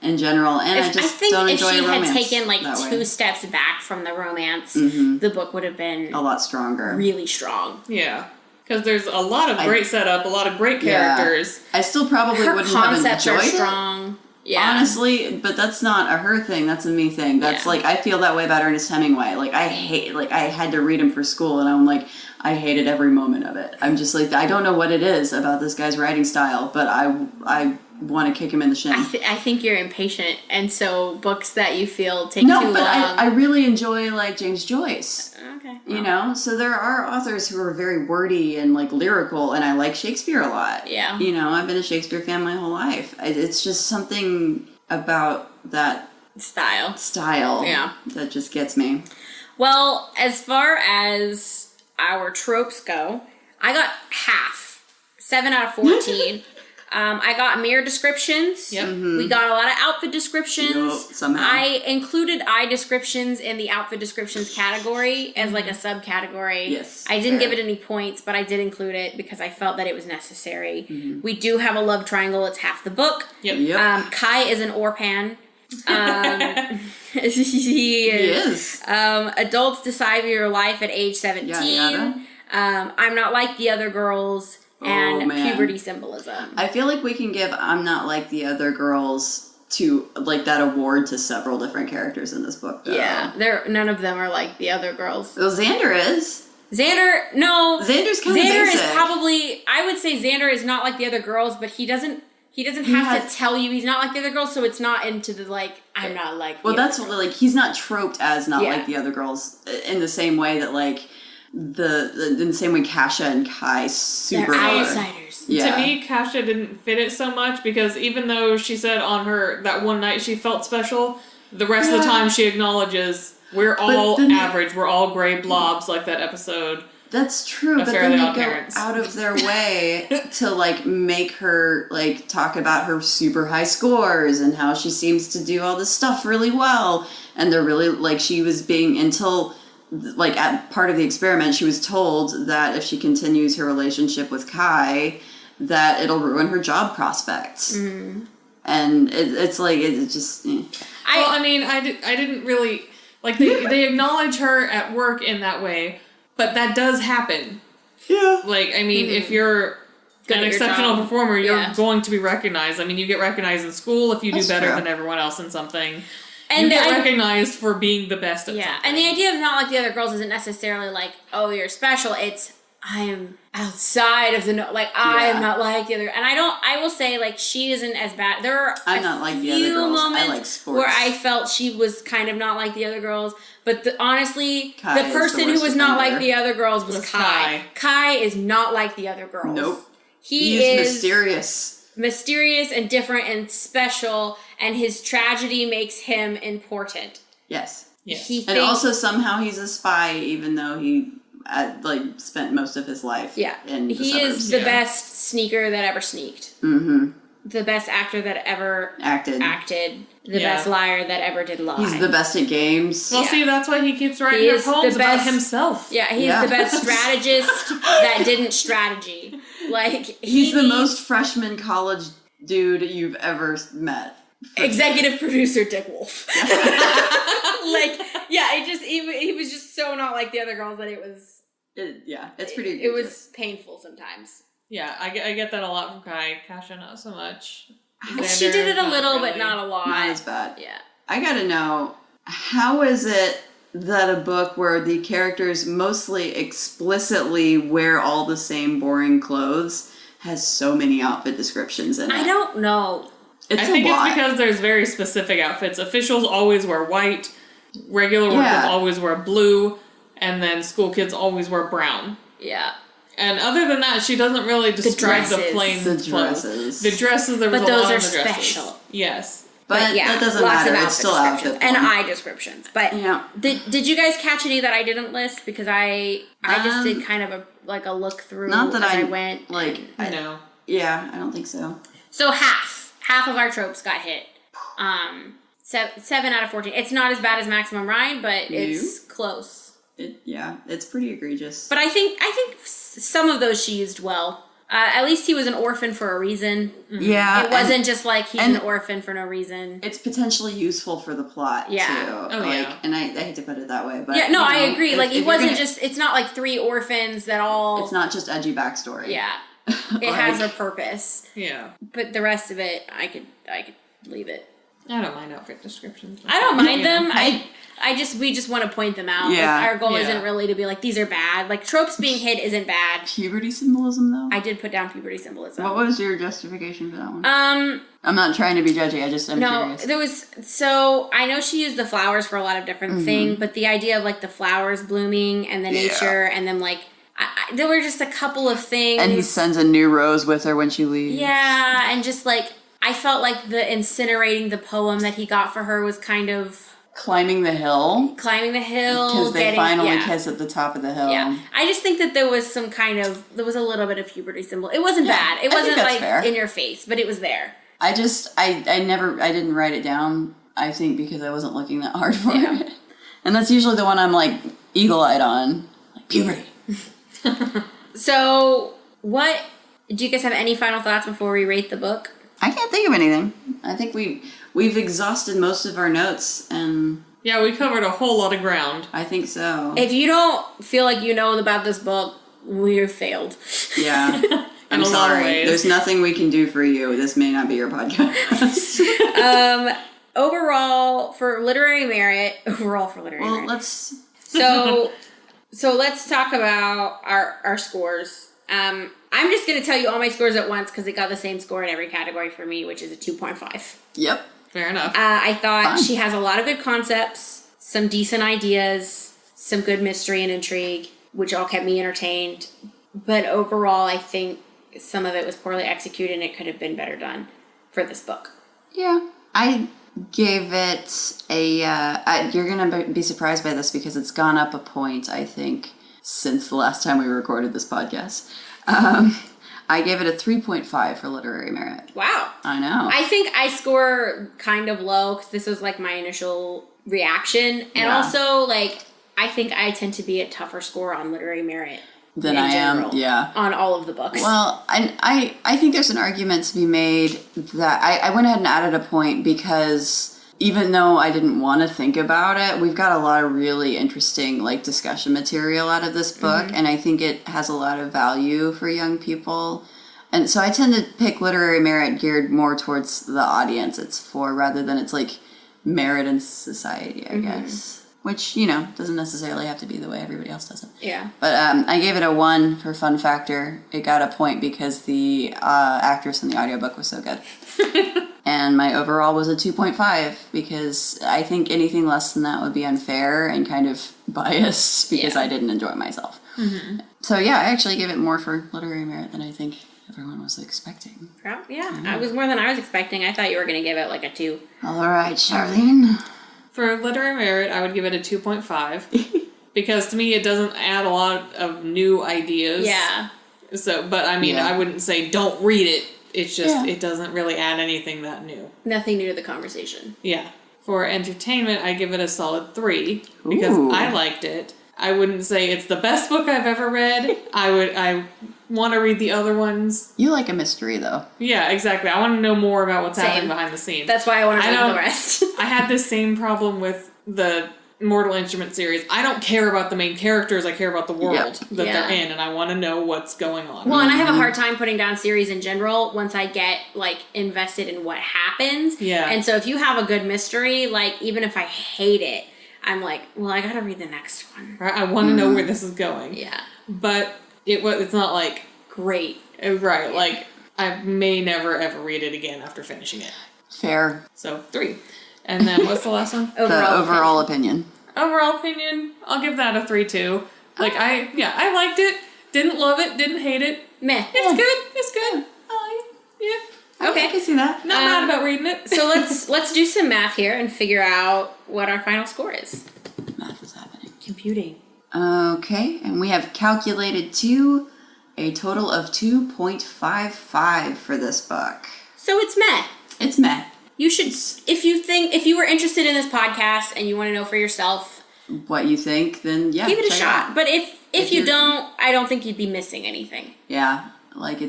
in general. And I just don't enjoy romance. I think if she had taken like that two way. steps back from the romance, the book would have been A lot stronger. really strong. Yeah. Because there's a lot of great setup, a lot of great characters. I still probably Her wouldn't have concepts enjoyed are it. strong. Yeah. Honestly, but that's not a her thing. That's a me thing. That's Yeah. like, I feel that way about Ernest Hemingway. Like, I had to read him for school, and I'm like, I hated every moment of it. I'm just like, I don't know what it is about this guy's writing style, but I want to kick him in the shin. I think you're impatient, and so books that you feel take No, too but long. I really enjoy, like, James Joyce. Okay. You know? So there are authors who are very wordy and, like, lyrical, and I like Shakespeare a lot. Yeah. You know, I've been a Shakespeare fan my whole life. It's just something about that Style. style that just gets me. Well, as far as our tropes go, I got half. 7 out of 14. I got mirror descriptions. Yep. We got a lot of outfit descriptions. Yup, somehow. I included eye descriptions in the outfit descriptions category as like a subcategory. Yes, I didn't fair. give it any points, but I did include it because I felt that it was necessary. We do have a love triangle. It's half the book. Yep. Kai is an Orpan. He is. Adults decide your life at age 17. Yada, yada. I'm not like the other girls. And man. puberty symbolism. I feel like we can give I'm Not Like the Other Girls to, like, that award to several different characters in this book, though. Yeah, none of them are like the other girls. Well, Xander is. Xander, no. Xander's kind of Xander basic. is probably, I would say Xander is not like the other girls, but he doesn't have to tell you he's not like the other girls, so it's not into the, like, I'm not like the Well, other that's girls. like, he's not troped as not Yeah. like the other girls in the same way that, like, in the same way Kasha and Kai super They're are. outsiders. Yeah. To me, Kasha didn't fit it so much because even though she said on her that one night she felt special, the rest of the time she acknowledges we're all then- average, we're all gray blobs like that episode. That's true, Of but Fairly then they Odd go Parents. out of their way to, like, make her, like, talk about her super high scores and how she seems to do all this stuff really well. And they're really, like, she was being, until, like, at part of the experiment, she was told that if she continues her relationship with Kai, that it'll ruin her job prospects. And it's like, it just... Well, I mean, I didn't really... Like, they acknowledge her at work in that way, but that does happen. Yeah. Like, I mean, if you're Good an at your exceptional job. performer, you're Yeah. going to be recognized. I mean, you get recognized in school if you That's do better true. than everyone else in something. And you get I- recognized for being the best at Yeah, something. and the idea of not like the other girls isn't necessarily like, oh, you're special. It's, I'm outside of the, like, I am Yeah. not like the other. And I will say, like, she isn't as bad. There are I'm a not like the other few girls. I moments like sports. where I felt she was kind of not like the other girls. But Kai honestly, is the the person who worst was not like offender. the other girls was Was Kai. Kai is not like the other girls. Nope. He He's is mysterious and different and special, and his tragedy makes him important. Yes. Yes. He And thinks, also somehow he's a spy, even though he like spent most of his life. yeah, in the he suburbs. is the Yeah. best sneaker that ever sneaked. Mm-hmm. The best actor that ever Acted. acted. The Yeah. best liar that ever did lie. He's the best at games. Well, Yeah. see, that's why he keeps writing He her is the poems about best- himself. Yeah, he's Yeah. the best strategist that didn't strategy. Like, He's the needs- most freshman college dude you've ever met. executive producer Dick Wolf. Like, yeah, he was just so not like the other girls that it was It's pretty. it was painful sometimes. Yeah, I get that a lot from Kai. Kasha, not so much. She Xander, did it a not little, but really. not a lot. not as bad. Yeah. I gotta know, how is it that a book where the characters mostly explicitly wear all the same boring clothes has so many outfit descriptions in it? I don't know. It's I think a lot. it's because there's very specific outfits. Officials always wear white, regular workers Yeah. always wear blue, and then school kids always wear brown. Yeah. And other than that, she doesn't really describe the dresses. plain The clothes. dresses. The dresses, there was But a those lot are of the dresses. special. Yes. but yeah, that doesn't lots matter. of It's still outfit descriptions and porn. eye descriptions. But Yeah. did you guys catch any that I didn't list? Because I just did kind of a look through Not that as I I went. like. I No. Yeah, I don't think so. So half of our tropes got hit. 7 out of 14. It's not as bad as Maximum Ride, but it's close. It's pretty egregious. But I think some of those she used well. At least he was an orphan for a reason. Yeah. It wasn't just like he's an orphan for no reason. It's potentially useful for the plot, Yeah. too. Oh, yeah. And I hate to put it that way, but... Yeah, no, I agree. if- Like, if it you're wasn't gonna- just... It's not like 3 orphans that all... It's not just edgy backstory. Yeah. It has a purpose. Yeah. But the rest of it, I could leave it. I don't mind outfit descriptions. I don't mind Yeah. them. We just want to point them out. Yeah. Like, our goal Yeah. isn't really to be like, these are bad. Like, tropes being hid isn't bad. Puberty symbolism, though? I did put down puberty symbolism. What was your justification for that one? Um, I'm not trying to be judgy, I'm no, curious. there was, so I know she used the flowers for a lot of different things, but the idea of like the flowers blooming and the nature and then like, there were just a couple of things. And he sends a new rose with her when she leaves. Yeah, and just like, I felt like the incinerating the poem that he got for her was kind of Climbing the hill. climbing the hill. Because they finally yeah. kiss at the top of the hill. Yeah, I just think that there was some kind of, there was a little bit of puberty symbol. It wasn't bad. It I think wasn't that's like fair. in your face, but it was there. I didn't write it down, I think, because I wasn't looking that hard for Yeah. it. And that's usually the one I'm like eagle-eyed on. Like, puberty. So, what, do you guys have any final thoughts before we rate the book? I can't think of anything. I think we've exhausted most of our notes, and Yeah, we covered a whole lot of ground. I think so. If you don't feel like you know about this book, we've failed. Yeah. I'm In a lot of sorry. ways. There's nothing we can do for you. This may not be your podcast. Overall, for literary merit, Well, let's... So let's talk about our scores. I'm just going to tell you all my scores at once because it got the same score in every category for me, which is a 2.5. Yep. Fair enough. I thought Fun. she has a lot of good concepts, some decent ideas, some good mystery and intrigue, which all kept me entertained. But overall, I think some of it was poorly executed and it could have been better done for this book. Yeah. I gave it a... you're going to be surprised by this because it's gone up a point, I think, since the last time we recorded this podcast. I gave it a 3.5 for literary merit. Wow. I know. I think I score kind of low because this was like my initial reaction. And Yeah. also, like, I think I tend to be a tougher score on literary merit Than in I am, general, yeah. on all of the books. Well, I think there's an argument to be made that I went ahead and added a point because even though I didn't want to think about it, we've got a lot of really interesting like discussion material out of this book, and I think it has a lot of value for young people. And so I tend to pick literary merit geared more towards the audience it's for rather than it's like merit in society, I guess. Which, doesn't necessarily have to be the way everybody else does it. yeah. But I gave it a 1 for fun factor. It got a point because the actress in the audiobook was so good. And my overall was a 2.5 because I think anything less than that would be unfair and kind of biased because Yeah. I didn't enjoy myself. So yeah, I actually gave it more for literary merit than I think everyone was expecting. Yeah, I was more than I was expecting. I thought you were going to give it like a 2. All right, Charlene. For literary merit, I would give it a 2.5 because to me it doesn't add a lot of new ideas. Yeah. So, but I mean, Yeah. I wouldn't say don't read it. It's just Yeah. it doesn't really add anything that new. Nothing new to the conversation. Yeah. For entertainment, I give it a solid 3 because Ooh. I liked it. I wouldn't say it's the best book I've ever read. I want to read the other ones. You like a mystery, though. Yeah, exactly. I want to know more about what's Same. happening behind the scenes. That's why I want to I read don't- the rest. I had this same problem with the Mortal Instruments series. I don't care about the main characters. I care about the world that Yeah. they're in, and I want to know what's going on. Well, and I have a hard time putting down series in general once I get like invested in what happens. Yeah. And so if you have a good mystery, like even if I hate it, I'm like, well, I gotta read the next one. Right? I want to know where this is going. Yeah. But it's not like Great. right. Like I may never ever read it again after finishing it. Fair. So 3. And then what's the last one? The overall opinion. Overall opinion, I'll give that a 3 too. Like I liked it. Didn't love it. Didn't hate it. Meh. It's good. It's good. Yeah. Okay, I can see that. Not mad about reading it. So let's do some math here and figure out what our final score is. Math is happening. Computing. Okay, and we have calculated to a total of 2.55 for this book. So it's meh. It's meh. You should, if you were interested in this podcast and you want to know for yourself, what you think, then yeah, give it a check shot. out. But if If you you're- don't, I don't think you'd be missing anything. Yeah, like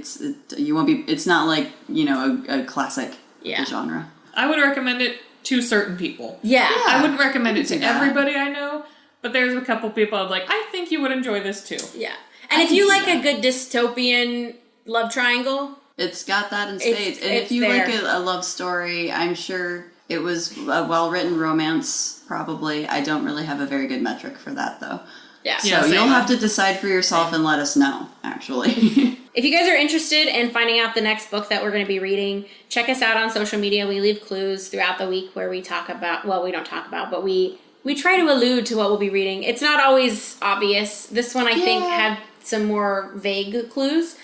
you won't be. It's not like a classic Yeah. genre. I would recommend it to certain people. Yeah. I wouldn't recommend I it can to see that. everybody I know, but there's a couple people I'm like, I think you would enjoy this too. Yeah. And if can you see like that. a good dystopian love triangle, It's got that in It's- spades. And it's if you there. like a love story, I'm sure it was a well-written romance, probably. I don't really have a very good metric for that, though. yeah. So Yeah, same. you'll have to decide for yourself and let us know, actually. If you guys are interested in finding out the next book that we're going to be reading, check us out on social media. We leave clues throughout the week where we talk about, well, we don't talk about, but we try to allude to what we'll be reading. It's not always obvious. This one, I think, Yeah. had some more vague clues.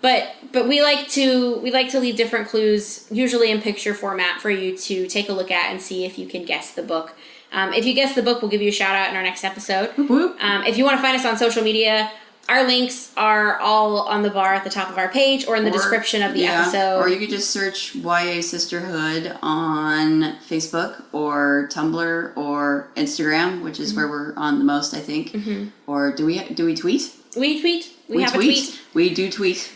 But we like to leave different clues, usually in picture format, for you to take a look at and see if you can guess the book. If you guess the book, we'll give you a shout out in our next episode. Whoop, whoop. If you want to find us on social media, our links are all on the bar at the top of our page or in the description of the episode. Or you could just search YA Sisterhood on Facebook or Tumblr or Instagram, which is where we're on the most, I think. Or do we tweet? We tweet. We have a tweet. We do tweet,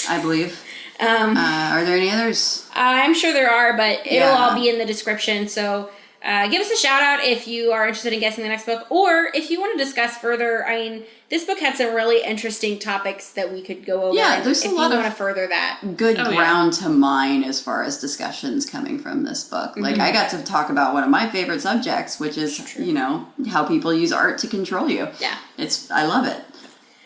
I believe. Are there any others? I'm sure there are, but it'll Yeah. all be in the description. So give us a shout out if you are interested in guessing the next book, or if you want to discuss further. I mean, this book had some really interesting topics that we could go over. Yeah, and there's a if lot you of- want to further that. Good Oh, yeah. ground to mine as far as discussions coming from this book. Like, I got to talk about one of my favorite subjects, which is, how people use art to control you. Yeah. I love it.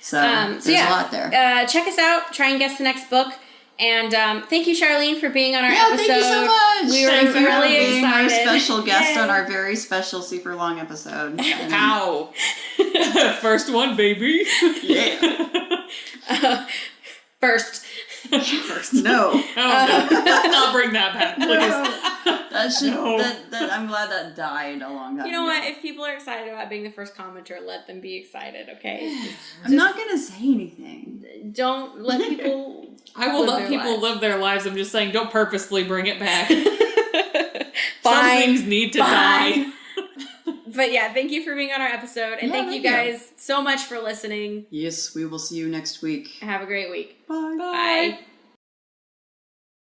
So, there's a lot there. Check us out. Try and guess the next book. And thank you, Charlene, for being on our Yeah, episode. thank you so much. We were Thank you for really being our excited. special guest Yay. on our very special, super long episode. And- Ow. First one, baby. yeah. First. First. No. Oh, no. Let's not bring that back, please. That should. No. That I'm glad that died a long time You know ago. what? If people are excited about being the first commenter, let them be excited, okay? I'm not gonna say anything. Don't let people. I will live let their people lives. live their lives. I'm just saying, don't purposefully bring it back. Some Fine. things need to Fine. die. But yeah, thank you for being on our episode, and Yeah, thank you thank you. guys so much for listening. Yes, we will see you next week. Have a great week. Bye. Bye.